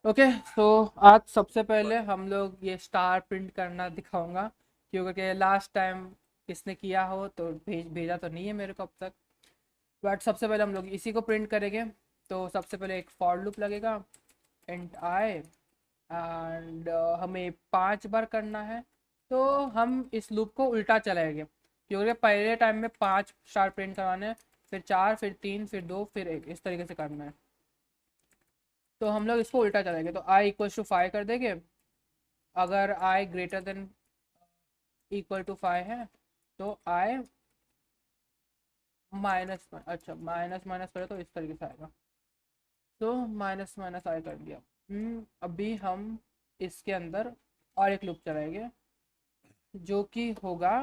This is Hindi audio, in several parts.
ओके। तो आज सबसे पहले हम लोग ये स्टार प्रिंट करना दिखाऊंगा, क्योंकि लास्ट टाइम किसने किया हो तो भेजा तो नहीं है मेरे को अब तक। बट सबसे पहले हम लोग इसी को प्रिंट करेंगे। तो सबसे पहले एक फॉर लूप लगेगा, इंट आई, एंड हमें 5 बार करना है। तो हम इस लूप को उल्टा चलाएंगे, क्योंकि पहले टाइम में 5 स्टार प्रिंट करवाने हैं, फिर 4, फिर 3, फिर 2, फिर 1, इस तरीके से करना है। तो हम लोग इसको उल्टा चलाएंगे, तो आई इक्वल टू 5 कर देंगे। अगर आई ग्रेटर देन इक्वल टू 5 है तो आई माइनस, अच्छा माइनस माइनस करे तो इस तरीके से आएगा। तो माइनस माइनस आई कर दिया। अभी हम इसके अंदर और एक लूप चलाएंगे, जो कि होगा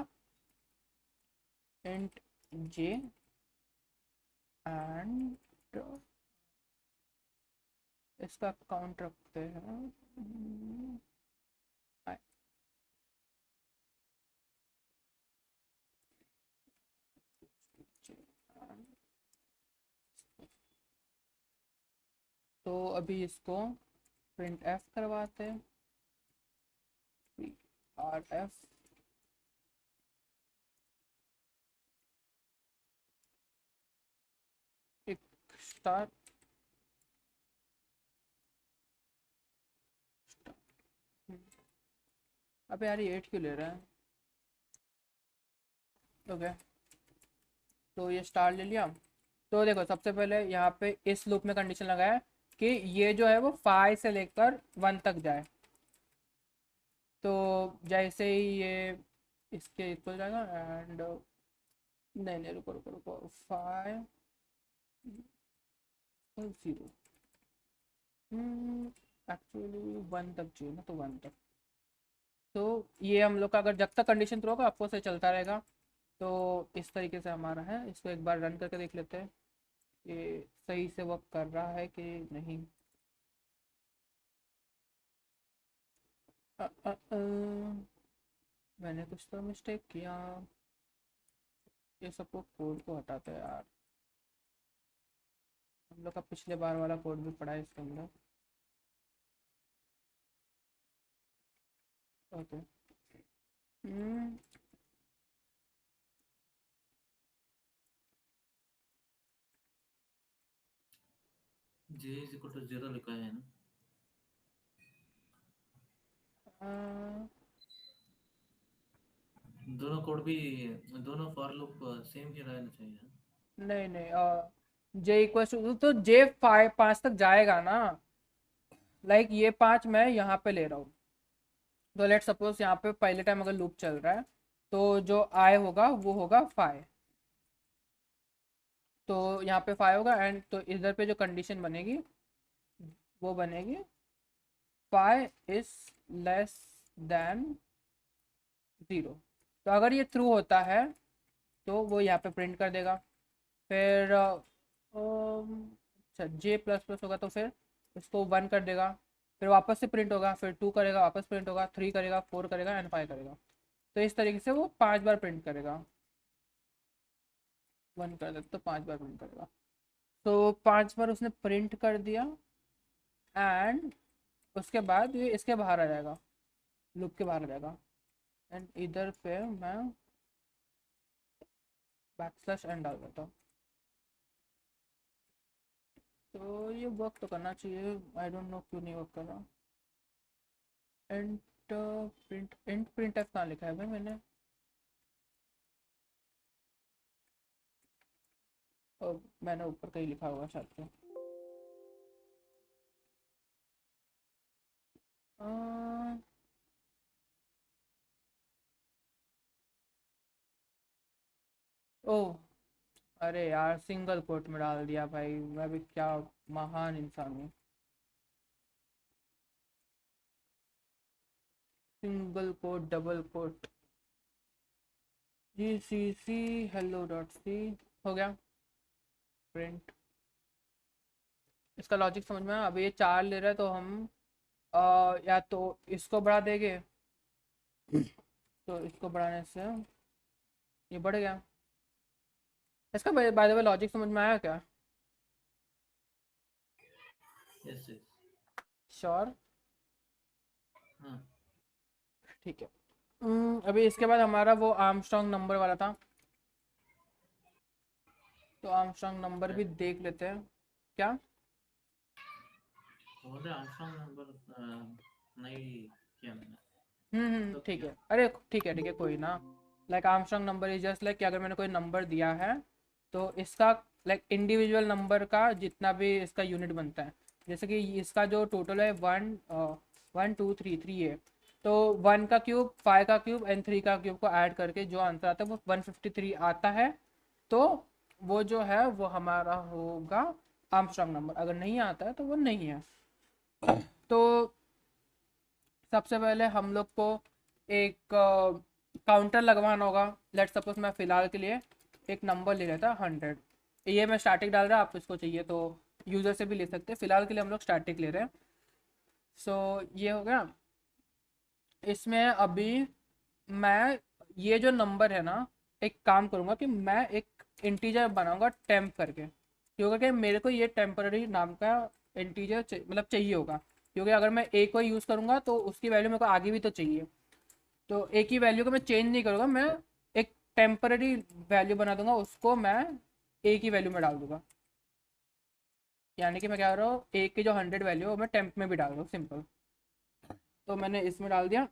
इंट जे, एंड इसका काउंट रखते हैं I। तो अभी इसको प्रिंट एफ करवाते हैं, आर एफ एक स्टार। अबे यार ये 8 क्यों ले रहा है? ओके, तो ये स्टार ले लिया। तो देखो सबसे पहले यहाँ पे इस लूप में कंडीशन लगाया कि ये जो है वो 5 से लेकर 1 तक जाए। तो जैसे ही ये इसके इक्वल जाएगा, एंड नहीं नहीं, रुको रुको रुको, 5 0, एक्चुअली 1 तक चाहिए ना, तो 1 तक। तो ये हम लोग का अगर जब तक कंडीशन थ्रो होगा आपको से चलता रहेगा। तो इस तरीके से हमारा है, इसको एक बार रन करके देख लेते हैं ये सही से वर्क कर रहा है कि नहीं। अ, अ, अ, मैंने कुछ तो मिस्टेक किया। ये सबको कोड को हटाते हैं यार, हम लोग का पिछले बार वाला कोड भी पड़ा है इसके अंदर। Okay. Hmm, J is equal to zero लिखा है ना। अ, दोनों कोड भी, दोनों फॉर लूप सेम ही रहना चाहिए ना। नहीं नहीं, जे इक्वल टू तो जे 5 तक जाएगा ना। लाइक ये 5 मैं यहाँ पे ले रहा हूँ। तो लेट सपोज यहाँ पे पहले टाइम अगर लूप चल रहा है, तो जो आई होगा वो होगा 5। तो यहाँ पे 5 होगा, एंड तो इधर पे जो कंडीशन बनेगी वो बनेगी 5 इज लेस देन 0। तो अगर ये ट्रू होता है तो वो यहाँ पे प्रिंट कर देगा। फिर अच्छा जे प्लस प्लस होगा तो फिर इसको 1 कर देगा। फिर वापस से प्रिंट होगा, फिर 2 करेगा, वापस प्रिंट होगा, 3 करेगा, 4 करेगा, एंड 5 करेगा। तो इस तरीके से वो 5 बार प्रिंट करेगा। 1 कर देता तो 5 बार प्रिंट करेगा। तो 5 बार उसने प्रिंट कर दिया, एंड उसके बाद ये इसके बाहर आ जाएगा, लूप के बाहर आ जाएगा। एंड इधर पे मैं बैक स्लैश एन डाल देता हूँ। तो ये वर्क तो करना चाहिए, आई डोंट नो क्यों नहीं वर्क कर रहा। And print and print F कहाँ लिखा है भाई मैंने? मैंने ऊपर कहीं लिखा होगा शायद से। अ, ओह, अरे यार सिंगल कोट में डाल दिया भाई, मैं भी क्या महान इंसान हूँ। सिंगल कोट, डबल कोट, जी सी सी हेलो डॉट सी हो गया प्रिंट। इसका लॉजिक समझ में आया। अब ये 4 ले रहा है तो हम या तो इसको बढ़ा देंगे, तो इसको बढ़ाने से ये बढ़ गया। इसका बाय द वे लॉजिक समझ में आया क्या? Yes yes. श्योर? हाँ ठीक है। अभी इसके बाद हमारा वो आर्मस्ट्रॉन्ग नंबर वाला था, तो आर्मस्ट्रॉन्ग नंबर भी देख लेते हैं क्या। बोले आर्मस्ट्रांग नंबर नहीं किया मैंने। कब ठीक किया? है, अरे ठीक है कोई ना। Like Armstrong number is just like कि अगर मैंने कोई नंबर दिया है तो इसका लाइक इंडिविजुअल नंबर का जितना भी इसका यूनिट बनता है, जैसे कि इसका जो टोटल है 1 1 2 3 3 है, तो 1 का क्यूब, 5 का क्यूब एंड 3 का क्यूब को ऐड करके जो आंसर आता है वो 153 आता है। तो वो जो है वो हमारा होगा आर्मस्ट्रॉन्ग नंबर। अगर नहीं आता है तो वो नहीं है। तो सबसे पहले हम लोग को एक काउंटर लगवाना होगा। लेट सपोज मैं फ़िलहाल के लिए एक नंबर ले लेता 100। ये मैं स्टैटिक डाल रहा, आप इसको चाहिए तो यूज़र से भी ले सकते हैं। फ़िलहाल के लिए हम लोग स्टैटिक ले रहे हैं। सो ये हो गया। इसमें अभी मैं ये जो नंबर है ना, एक काम करूँगा कि मैं एक इंटीजर बनाऊँगा टेम्प करके, क्योंकि कि मेरे को ये टेम्पररी नाम का इंटीजर मतलब चाहिए होगा। क्योंकि अगर मैं ए को यूज़ करूँगा तो उसकी वैल्यू मेरे को आगे भी तो चाहिए। तो एक ही वैल्यू को मैं चेंज नहीं करूँगा, मैं एक टेम्पररी वैल्यू बना दूंगा, उसको मैं ए की वैल्यू में डाल दूंगा। यानी कि मैं क्या कर रहा हूँ, ए की जो 100 वैल्यू है वो मैं टेम्प में भी डाल रहा हूँ, सिंपल। तो मैंने इसमें डाल दिया।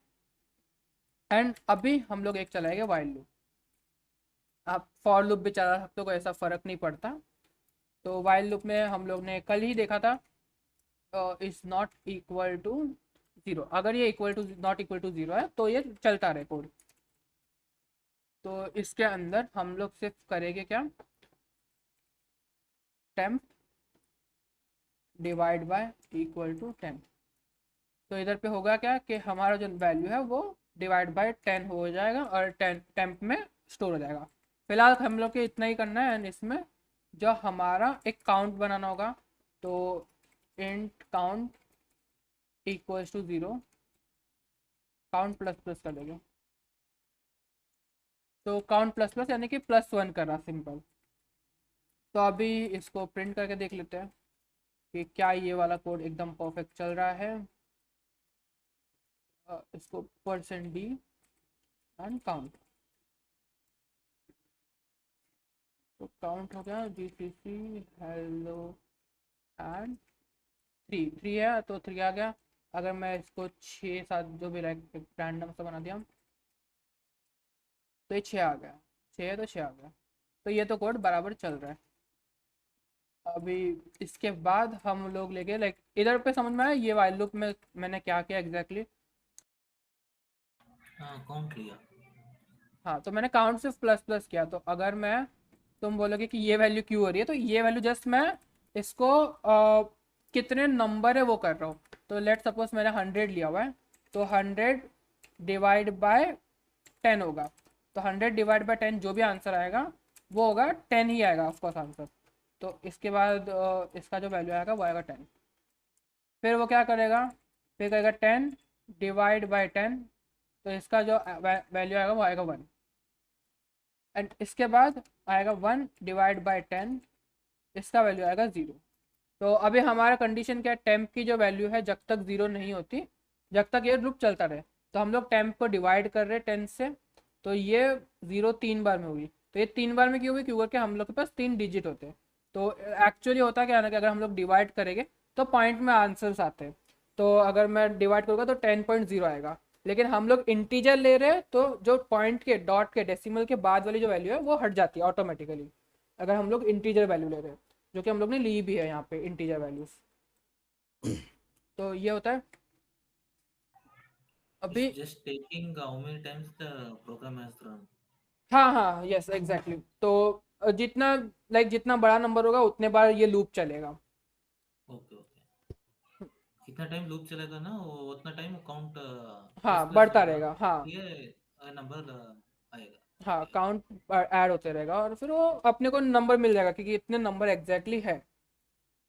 एंड अभी हम लोग एक चलाएंगे वाइल लूप। आप फॉर लूप भी चला सकते हो, कोई ऐसा फ़र्क नहीं पड़ता। तो वाइल लूप में हम लोग ने कल ही देखा था is not equal to zero. अगर ये equal to not equal to zero है तो ये चलता रहे कोड। तो इसके अंदर हम लोग सिर्फ करेंगे क्या, temp divide by equal to 10। तो इधर पे होगा क्या कि हमारा जो वैल्यू है वो डिवाइड बाय 10 हो जाएगा और 10 टेम्प में स्टोर हो जाएगा। फिलहाल हम लोग को इतना ही करना है। एंड इसमें जो हमारा एक काउंट बनाना होगा, तो int count equals to zero, count plus plus कर देंगे। तो काउंट प्लस प्लस यानी कि +1 कर रहा, सिंपल। तो अभी इसको प्रिंट करके देख लेते हैं कि क्या ये वाला कोड एकदम परफेक्ट चल रहा है। इसको %d एंड काउंट। तो काउंट हो गया GCC हेलो एंड 3 है तो 3 आ गया। अगर मैं इसको 6 7 जो भी रैंडम सा बना दिया तो ये 6 आ गया। 6 है तो 6 आ गया। तो ये तो कोड बराबर चल रहा है। अभी इसके बाद हम लोग लेके लाइक इधर पे समझ में आया ये वाइल लूप में मैंने क्या किया एग्जैक्टली। हाँ काउंट लिया। हाँ, तो मैंने काउंट सिर्फ प्लस प्लस किया। तो अगर मैं, तुम बोलोगे कि ये वैल्यू क्यों हो रही है, तो ये वैल्यू जस्ट मैं इसको कितने नंबर है वो कर रहा हूँ। तो लेट सपोज मैंने 100 लिया हुआ है, तो 100 डिवाइड बाय 10 होगा। तो 100 डिवाइड बाय 10 जो भी आंसर आएगा वो होगा 10 ही आएगा ऑफकोर्स आंसर। तो इसके बाद इसका जो वैल्यू आएगा वो आएगा 10। फिर वो क्या करेगा, फिर करेगा 10 डिवाइड बाय 10, तो इसका जो वैल्यू आएगा वो आएगा 1। एंड इसके बाद आएगा 1 डिवाइड बाय 10, इसका वैल्यू आएगा 0। तो अभी हमारा कंडीशन क्या है, टेम्प की जो वैल्यू है जब तक 0 नहीं होती, जब तक ये लूप चलता रहे। तो हम लोग टेम्प को डिवाइड कर रहे हैं 10 से, तो ये 0 3 बार में होगी। तो ये 3 बार में क्यों हुई, क्योंकि हम लोग के पास 3 डिजिट होते हैं। तो एक्चुअली होता क्या है ना कि अगर हम लोग डिवाइड करेंगे तो पॉइंट में आंसर्स आते हैं। तो अगर मैं डिवाइड करूँगा तो 10.0 आएगा। लेकिन हम लोग इंटीजर ले रहे हैं तो जो पॉइंट के डॉट के डेसिमल के बाद वाली जो वैल्यू है वो हट जाती है ऑटोमेटिकली, अगर हम लोग इंटीजर वैल्यू ले रहे हैं, जो कि हम लोग ने ली भी है यहाँ पे इंटीजर वैल्यूज। तो ये होता है It's अभी। just taking how many times the program has run. हाँ हाँ, यस एग्जैक्टली। तो जितना लाइक जितना बड़ा नंबर होगा उतने बार ये लूप चलेगा। Okay okay. जितना टाइम लूप चलेगा ना वो उतना टाइम काउंट प्लस हाँ, प्लस बढ़ता रहेगा, हाँ। ये नंबर आएगा। हाँ, ओके। काउंट ऐड होते रहेगा और फिर वो अपने को नंबर मिल जाएगा क्योंकि इतने नंबर एग्जैक्टली है।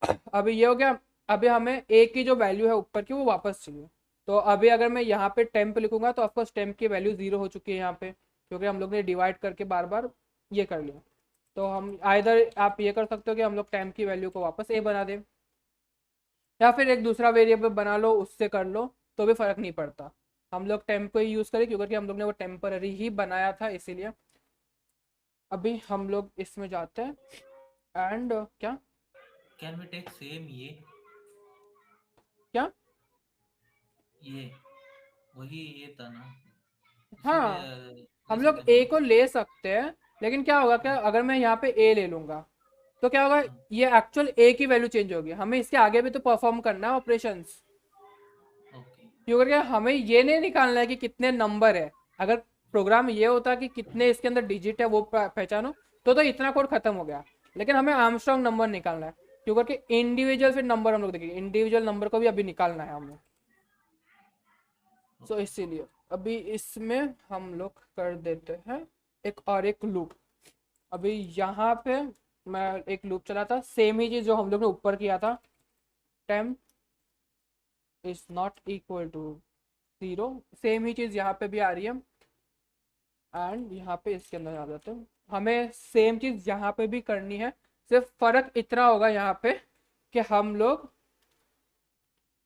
अभी ये हो गया। अभी हमें ए की जो वैल्यू है ऊपर की वो वापस चाहिए। तो अभी अगर मैं यहाँ पे टेम्प लिखूंगा तो ऑफकोर्स टेम्प की वैल्यू 0 हो चुकी है यहाँ पे, क्योंकि हम लोग ने डिवाइड करके बार बार ये कर लिया। तो हम आइदर आप ये कर सकते हो कि हम लोग टेम्प की वैल्यू को वापस ए बना दें, या फिर एक दूसरा वेरिएबल बना लो, उससे कर लो, तो भी फर्क नहीं पड़ता। हम लोग टेम्प को ही यूज़ करें क्योंकि हम लोग ने वो टेम्पररी ही बनाया था, इसीलिए। अभी हम लोग इसमें जाते हैं एंड क्या कैन वी टेक सेम क्या ये वही ये था ना, इसीलिए हाँ, ले हम लोग सकते हैं ना। ए को ले सकते हैं, लेकिन क्या होगा, क्या अगर मैं यहाँ पे ए ले लूंगा तो क्या होगा, हाँ, ये एक्चुअल ए की वैल्यू चेंज होगी, हमें इसके आगे भी तो परफॉर्म करना है ऑपरेशंस। ओके। क्योंकि हमें ये नहीं निकालना है कि कितने नंबर है। अगर प्रोग्राम ये होता कि कितने इसके अंदर डिजिट है वो पहचानो, तो इतना कोड खत्म हो गया। लेकिन हमें आर्मस्ट्रॉन्ग नंबर निकालना है, क्योंकि इंडिविजुअल फिर नंबर हम लोग देखेंगे, इंडिविजुअल नंबर को भी अभी निकालना है हमें। So okay. इसीलिए अभी इसमें हम लोग कर देते हैं एक और एक लूप। अभी यहाँ पे मैं एक लूप चला था, सेम ही चीज जो हम लोग ने ऊपर किया था, temp is not equal to 0, same ही चीज यहाँ पे भी आ रही है। एंड यहाँ पे इसके अंदर आ जाते हैं, हमें सेम चीज यहाँ पे भी करनी है, सिर्फ फर्क इतना होगा यहाँ पे कि हम लोग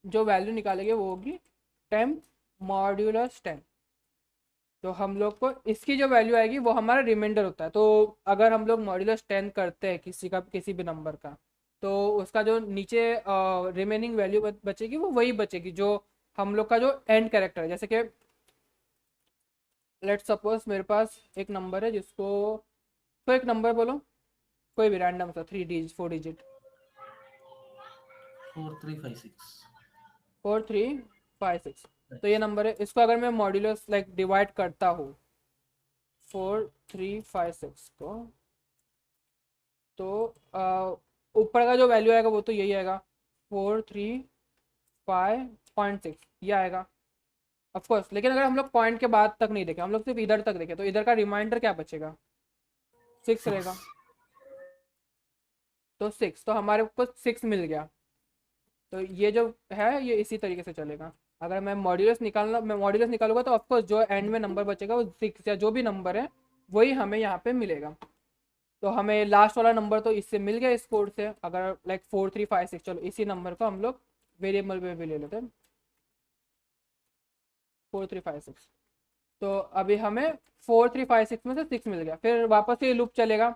जो वैल्यू निकालेंगे वो होगी टेम्प मॉड्यूलस 10। तो हम लोग को इसकी जो वैल्यू आएगी वो हमारा रिमाइंडर होता है। तो अगर हम लोग मॉड्यूलस 10 करते हैं किसी का, किसी भी नंबर का, तो उसका जो नीचे रिमेनिंग वैल्यू बचेगी वो वही बचेगी जो हम लोग का जो एंड कैरेक्टर है। जैसे कि लेट सपोज मेरे पास एक नंबर है जिसको, तो एक नंबर बोलो, कोई भी रैंडम सा 3 डिजिट 4 डिजिट। 4356। 4356। तो ये नंबर है, इसको अगर मैं मॉड्यूलस लाइक डिवाइड करता हूँ 4356 को, तो ऊपर का जो वैल्यू आएगा वो तो यही आएगा, 435.6 ये आएगा ऑफकोर्स। लेकिन अगर हम लोग पॉइंट के बाद तक नहीं देखें, हम लोग सिर्फ इधर तक देखें, तो इधर का रिमाइंडर क्या बचेगा, 6 सिक्स। रहेगा। तो 6, तो हमारे को 6 मिल गया। तो ये जो है ये इसी तरीके से चलेगा। अगर मैं मॉड्यूलस निकालूंगा तो ऑफकोर्स जो एंड में नंबर बचेगा वो 6 या जो भी नंबर है वही हमें यहाँ पे मिलेगा। तो हमें लास्ट वाला नंबर तो इससे मिल गया इस कोड से। अगर लाइक 4356, चलो इसी नंबर को हम लोग वेरिएबल में भी ले लेते हैं, 4356। तो अभी हमें 4356 में से 6 मिल गया, फिर वापस ये लूप चलेगा।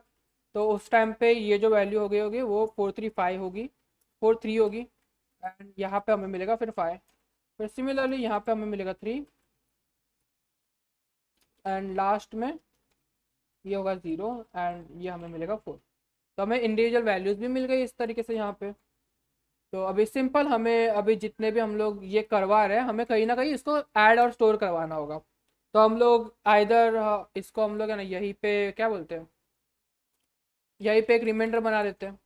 तो उस टाइम पे ये जो वैल्यू हो गई होगी वो 435 होगी, 43 होगी, एंड यहाँ पे हमें मिलेगा फिर 5। फिर सिमिलरली यहाँ पे हमें मिलेगा 3, एंड लास्ट में ये होगा 0, एंड ये हमें मिलेगा 4। तो हमें इंडिविजुअल वैल्यूज भी मिल गई इस तरीके से यहाँ पे। तो अभी सिंपल, हमें अभी जितने भी हम लोग ये करवा रहे हैं, हमें कहीं ना कहीं इसको ऐड और स्टोर करवाना होगा। तो हम लोग आइधर इसको हम लोग है ना यहीं पे क्या बोलते हैं, यहीं पे एक रिमाइंडर बना देते हैं।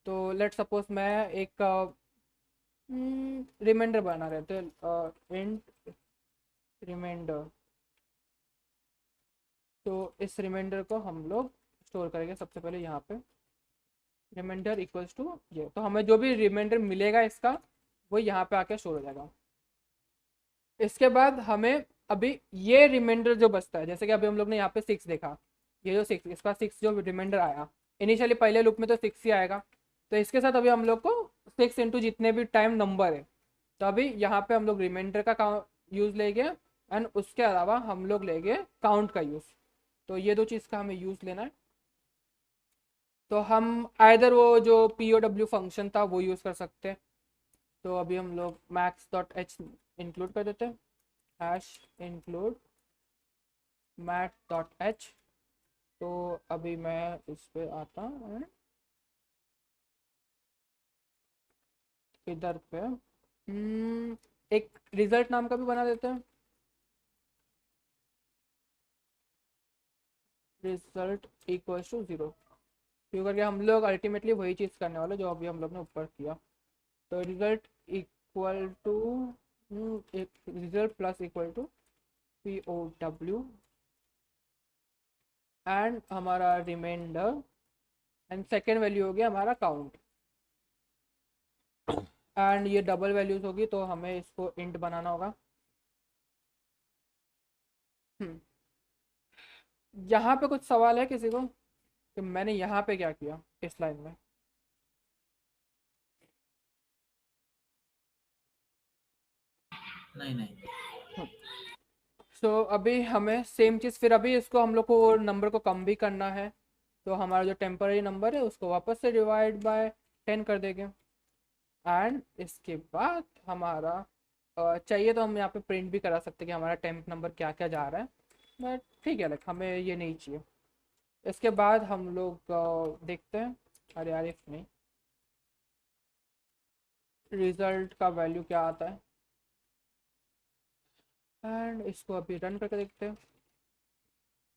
तो लेट सपोज मैं एक रिमाइंडर बना रहे थे, इंट रिमाइंडर। तो इस रिमाइंडर को हम लोग स्टोर करेंगे सबसे पहले यहाँ पे, रिमाइंडर इक्वल्स टू ये। तो हमें जो भी रिमाइंडर मिलेगा इसका वो यहाँ पे आके स्टोर हो जाएगा। इसके बाद हमें अभी ये रिमाइंडर जो बचता है, जैसे कि अभी हम लोग ने यहाँ पे 6 देखा, ये जो 6, इसका 6 जो रिमाइंडर आया, इनिशियली पहले लूप में तो 6 ही आएगा। तो इसके साथ अभी हम लोग को 6 इंटू जितने भी टाइम नंबर है, तो अभी यहाँ पे हम लोग रिमाइंडर का यूज़ लेंगे, एंड उसके अलावा हम लोग लेंगे काउंट का यूज़। तो ये दो चीज़ का हमें यूज़ लेना है। तो हम आइदर वो जो पी ओ डब्ल्यू फंक्शन था वो यूज़ कर सकते हैं। तो अभी हम लोग मैक्स डॉट एच इंक्लूड कर देते हैं, hash include math dot H. तो अभी मैं इस पे आता हूँ, इधर पे एक रिजल्ट नाम का भी बना देते हैं, रिजल्ट इक्वल टू 0, क्योंकि हम लोग अल्टीमेटली वही चीज़ करने वाले जो अभी हम लोग ने ऊपर किया। तो रिजल्ट इक्वल टू एक result plus equal to P O W and हमारा रिमाइंडर, एंड सेकेंड वैल्यू हो गया हमारा काउंट, एंड ये डबल वैल्यूज होगी तो हमें इसको इंट बनाना होगा। यहाँ पे कुछ सवाल है किसी को कि मैंने यहाँ पे क्या किया इस लाइन में? नहीं नहीं। सो अभी हमें सेम चीज़, फिर अभी इसको हम लोग को नंबर को कम भी करना है, तो हमारा जो टेम्पररी नंबर है उसको वापस से डिवाइड बाय 10 कर देंगे। एंड इसके बाद हमारा चाहिए तो हम यहाँ पे प्रिंट भी करा सकते हैं कि हमारा टेम्प नंबर क्या क्या जा रहा है, बट ठीक है, लाइक हमें ये नहीं चाहिए। इसके बाद हम लोग देखते हैं, अरे यार इफ नहीं, रिजल्ट का वैल्यू क्या आता है, एंड इसको अभी रन करके देखते हैं।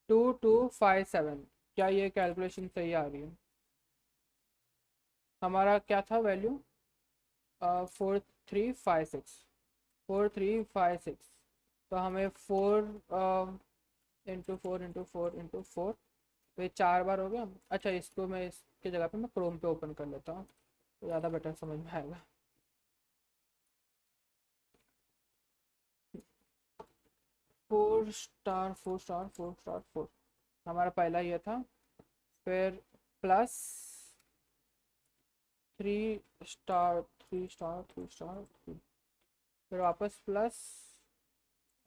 2257, क्या ये कैलकुलेशन सही आ रही है? हमारा क्या था वैल्यू? 4356, 4356। तो हमें 4 इंटू 4 तो ये 4 बार हो गया। अच्छा, इसको मैं इसके जगह पे मैं क्रोम पे ओपन कर लेता हूँ, तो ज़्यादा बेटर समझ में आएगा। 4 स्टार 4 स्टार 4 स्टार 4, हमारा पहला ये था। फिर प्लस 3 स्टार 3 स्टार 3 स्टार 3, फिर वापस plus,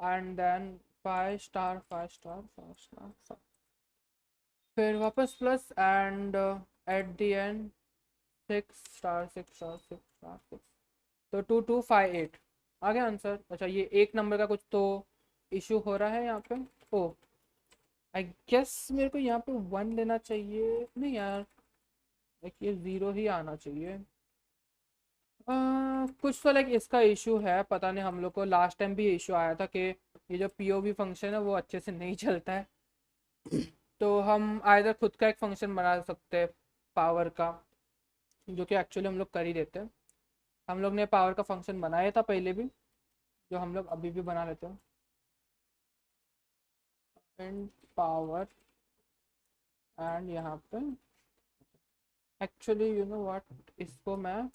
and then 5 star 5 star 5 star 5, फिर वापस plus, and at the end 6 star 6 star 6 star 6। तो 2258 आ गया आंसर। अच्छा, ये एक नंबर का कुछ तो इशू हो रहा है यहाँ पे। ओ, आई गेस मेरे को यहाँ पे 1 लेना चाहिए, नहीं यार, लाइक ये 0 ही आना चाहिए। कुछ तो लाइक इसका इशू है, पता नहीं, हम लोग को लास्ट टाइम भी इशू आया था कि ये जो पीओवी फंक्शन है वो अच्छे से नहीं चलता है। तो हम आइधर खुद का एक फंक्शन बना सकते हैं पावर का, जो कि एक्चुअली हम लोग कर ही देते हैं। हम लोग ने पावर का फंक्शन बनाया था पहले भी, जो हम लोग अभी भी बना लेते हैं। एंड पावर, एंड यहाँ पे एक्चुअली यू नो व्हाट, इसको मैं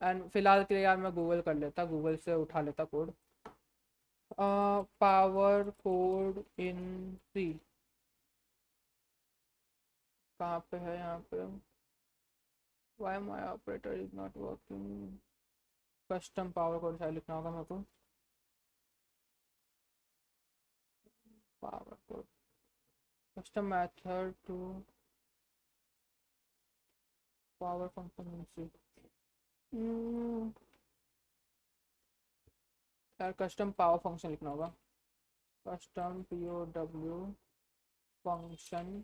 एंड फिलहाल के लिए यार मैं गूगल कर लेता, गूगल से उठा लेता code. Power code in C कहाँ पे है? यहाँ पे why my operator is not working, custom power code शायद लिखना होगा मेरे को। Power code, custom method to power function in C. यार कस्टम पावर फंक्शन लिखना होगा, कस्टम POW फंक्शन,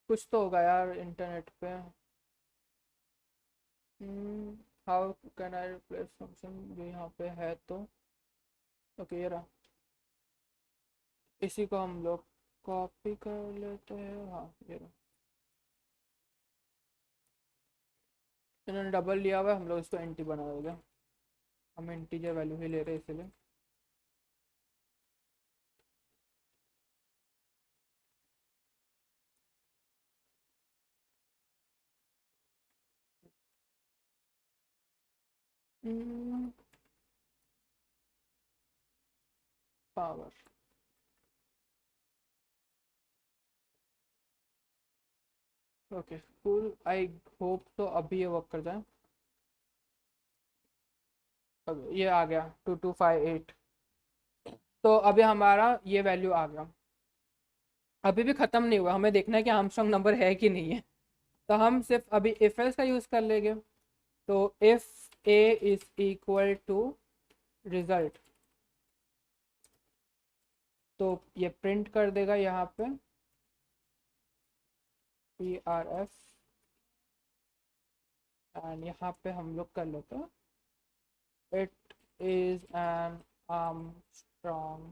कुछ तो होगा यार इंटरनेट पे। How can I replace function, ये यहाँ पे है तो ओके, ये रहा। इसी को हम लोग कॉपी कर लेते हैं, हाँ ये रहा। इन्होंने डबल लिया हुआ है, हम लोग इसको एंटी बना देंगे, हम इंटीजर वैल्यू ही ले रहे हैं इसलिए। Power, okay cool, I hope तो अभी ये वर्क कर जाए। अब ये आ गया 2258, तो अभी हमारा ये वैल्यू आ गया। अभी भी ख़त्म नहीं हुआ, हमें देखना है कि आर्मस्ट्रांग नंबर है कि नहीं है। तो हम सिर्फ अभी इफ एल्स का यूज़ कर लेंगे। तो if A is equal to result, तो ये प्रिंट कर देगा यहाँ पे PRF, एंड यहाँ पे हम लोग कर लेते हैं it is an Armstrong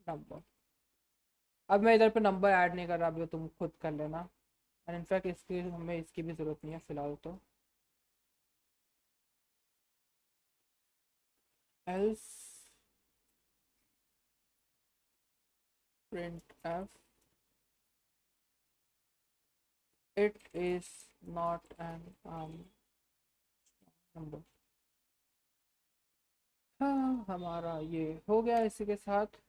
number. अब मैं इधर पे नंबर ऐड नहीं कर रहा, अभी तुम खुद कर लेना, एंड इनफैक्ट इसकी हमें इसकी भी ज़रूरत नहीं है फ़िलहाल तो। Else print F it is not an number. हाँ, हमारा ये हो गया इसी के साथ।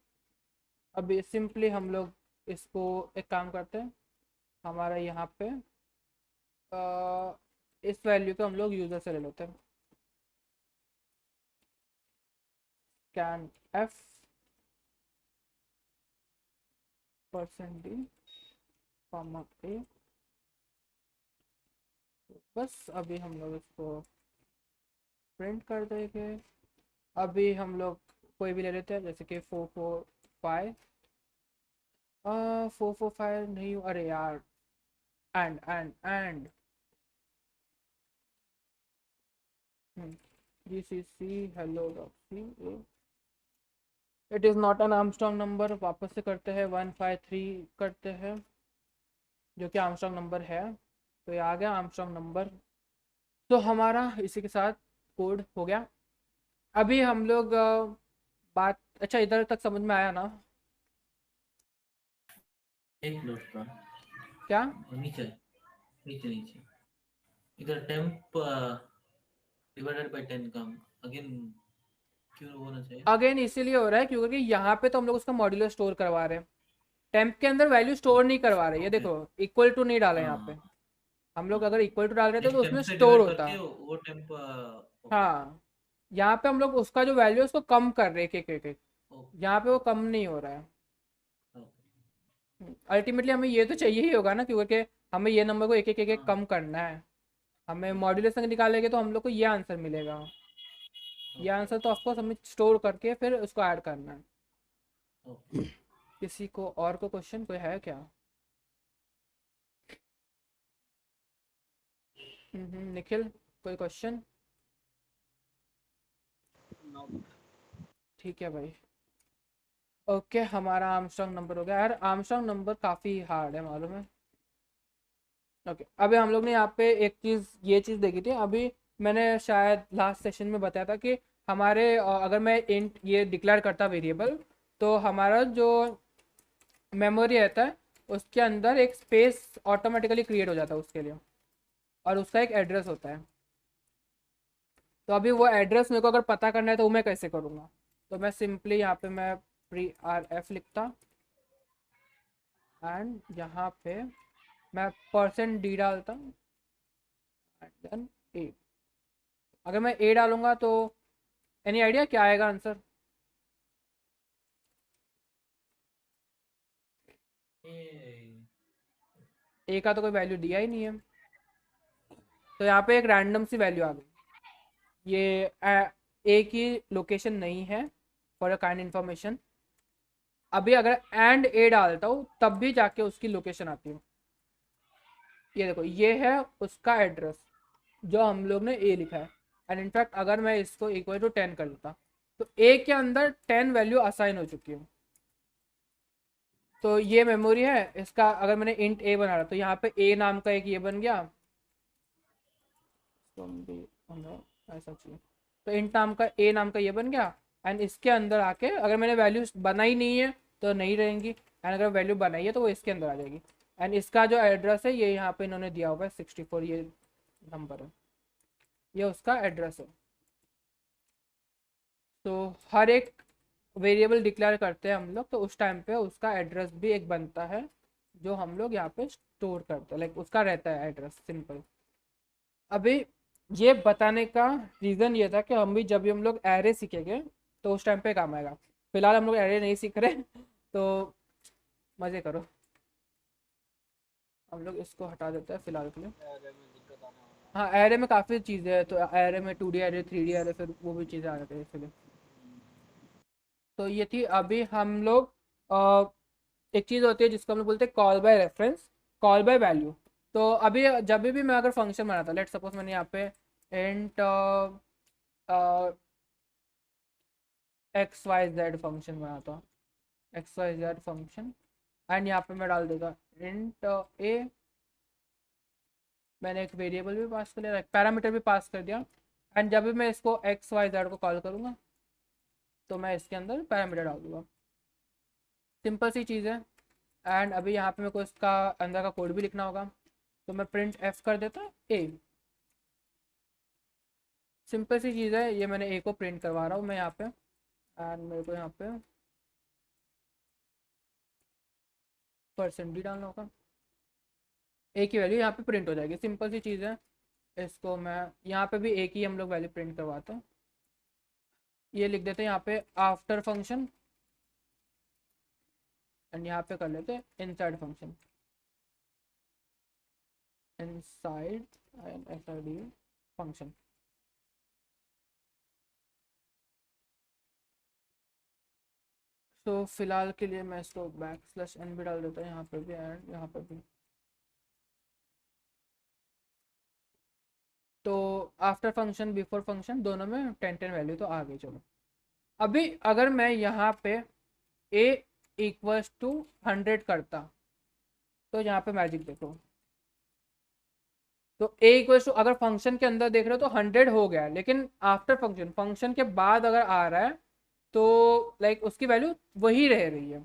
अभी सिंपली हम लोग इसको एक काम करते हैं, हमारा यहाँ पे इस वैल्यू को हम लोग यूज़र से ले लेते हैं। कैन एफ %d कॉमा ए। बस अभी हम लोग इसको प्रिंट कर देंगे। अभी हम लोग कोई भी ले लेते हैं, जैसे कि 445। 445 नहीं, अरे यार, and GCC hello dot C. It is not an Armstrong number. वापस से करते हैं 153 करते हैं, जो कि आर्मस्ट्रॉन्ग नंबर है। तो ये आ गया आर्मस्ट्रॉन्ग नंबर। तो हमारा इसी के साथ कोड हो गया। अभी हम लोग बात, अच्छा इधर तक समझ में आया ना? एक मिनट का। क्या? नीचे नीचे नीचे इधर टेम्प डिवाइडेड बाय 10 का अगेन क्यों होना चाहिए? अगेन इसीलिए हो रहा है क्योंकि यहाँ पे तो हम लोग उसका मॉड्यूलर स्टोर करवा रहे हैं, टेम्प के अंदर वैल्यू स्टोर नहीं करवा रहे। ये ओके। देखो, इक्वल टू नहीं डाला यहाँ पे। हाँ हम लोग हाँ। अगर इक्वल टू डाल रहे थे तो नेक्स्ट उसमें टेम्प से स्टोर डिवाइड होता। करके वो टेम्प। ओके हाँ, यहाँ पे हम लोग उसका जो वैल्यू है उसको कम कर रहे हैं, एक एक। ओके यहाँ पे वो ओके कम नहीं हो रहा है। ओके। अल्टीमेटली हमें ये तो चाहिए ही होगा ना, क्योंकि हमें ये नंबर को एक एक हाँ कम करना है। हमें हाँ मॉड्यूलेशन निकालेंगे तो हम लोग को ये आंसर मिलेगा। ये ओके आंसर तो ऑफकोर्स हमें स्टोर करके फिर उसको ऐड करना है। ओके। किसी को और को क्वेश्चन कोई है क्या? निखिल, कोई क्वेश्चन? ठीक है भाई। ओके, हमारा आर्मस्ट्रॉन्ग नंबर हो गया। यार आर्मस्ट्रॉन्ग नंबर काफ़ी हार्ड है, मालूम है। ओके, अभी हम लोग ने यहाँ पे एक चीज़, ये चीज़ देखी थी अभी। मैंने शायद लास्ट सेशन में बताया था कि हमारे अगर मैं इंट ये डिक्लेयर करता वेरिएबल, तो हमारा जो मेमोरी रहता है उसके अंदर एक स्पेस ऑटोमेटिकली क्रिएट हो जाता है उसके लिए, और उसका एक एड्रेस होता है। तो अभी वो एड्रेस मेरे को अगर पता करना है तो वो मैं कैसे करूँगा? तो मैं सिंपली यहाँ पे मैं प्री आर एफ लिखता, एंड यहाँ पे मैं %d डालता, एंड देन ए। अगर मैं ए डालूंगा तो एनी आइडिया क्या आएगा आंसर? ये ए का तो कोई वैल्यू दिया ही नहीं है, तो यहाँ पे एक रैंडम सी वैल्यू आ गई। ये ए की लोकेशन नहीं है, फॉर अ काइंड इन्फॉर्मेशन। अभी अगर एंड ए डालता हूँ तब भी जाके उसकी लोकेशन आती है। ये देखो, ये है उसका एड्रेस जो हम लोग ने ए लिखा है। एंड इनफैक्ट अगर मैं इसको इक्वल टू 10 कर देता, तो ए के अंदर 10 वैल्यू असाइन हो चुकी है। तो ये मेमोरी है इसका। अगर मैंने इंट ए बना रहा तो यहाँ पे ए नाम का एक ये बन गया, तो ऐसा चाहिए। तो इंट नाम का ए नाम का ये बन गया। एंड इसके अंदर आके अगर मैंने वैल्यू बनाई नहीं है तो नहीं रहेंगी, एंड अगर वैल्यू बनाई है तो वो इसके अंदर आ जाएगी। एंड इसका जो एड्रेस है ये यहाँ पे इन्होंने दिया हुआ है 64, ये नंबर है, ये उसका एड्रेस है। तो हर एक वेरिएबल डिक्लेयर करते हैं हम लोग, तो उस टाइम पे उसका एड्रेस भी एक बनता है जो हम लोग यहाँ पे स्टोर करते हैं, लाइक उसका रहता है एड्रेस, सिंपल। अभी ये बताने का रीज़न ये था कि हम भी जब भी हम लोग एरे सीखेंगे तो उस टाइम पे काम आएगा। फिलहाल हम लोग एरे नहीं सीख रहे तो मज़े करो। हम लोग इसको हटा देते हैं फिलहाल के लिए। हाँ, एरे में काफ़ी चीज़ें हैं, तो एरे में 2D एरे, 3D एरे, फिर वो भी चीज़ें आ जाती है इसलिए। तो ये थी। अभी हम लोग एक चीज़ होती है जिसको हम लोग बोलते हैं call by reference, call by value. तो अभी जब भी मैं अगर फंक्शन बनाता, लेट सपोज मैंने यहाँ पे इंट XYZ फंक्शन बनाता हूँ, XYZ फंक्शन, एंड यहाँ पे मैं डाल देगा इंट ए। मैंने एक वेरिएबल भी पास कर लिया, एक पैरामीटर भी पास कर दिया। एंड जब भी मैं इसको XYZ को कॉल करूँगा तो मैं इसके अंदर पैरामीटर डाल दूँगा। सिंपल सी चीज़ है। एंड अभी यहाँ पे मेरे को इसका अंदर का कोड भी लिखना होगा, तो मैं प्रिंट एफ कर देता ए। सिंपल सी चीज़ है, ये मैंने ए को प्रिंट करवा रहा हूँ मैं यहाँ पे। एंड मेरे को यहाँ पे %d डालना होगा। ए की वैल्यू यहाँ पे प्रिंट हो जाएगी, सिंपल सी चीज़ है। इसको मैं यहाँ पे भी एक ही हम लोग वैल्यू प्रिंट करवाते हैं, ये लिख देते हैं यहाँ पे आफ्टर फंक्शन, एंड यहाँ पे कर लेते हैं इनसाइड फंक्शन, इनसाइड फंक्शन। तो फिलहाल के लिए मैं इसको बैक स्लैश एन भी डाल देता हूँ यहाँ पे भी एंड यहाँ पे भी। तो आफ्टर फंक्शन बिफोर फंक्शन दोनों में 10 वैल्यू तो आ गई। चलो अभी अगर मैं यहाँ पे a इक्वल्स टू 100 करता, तो यहाँ पे मैजिक देखो, तो a इक्वल्स टू अगर फंक्शन के अंदर देख रहे हो तो 100 हो गया है, लेकिन आफ्टर फंक्शन फंक्शन के बाद अगर आ रहा है तो लाइक उसकी वैल्यू वही रह रही है,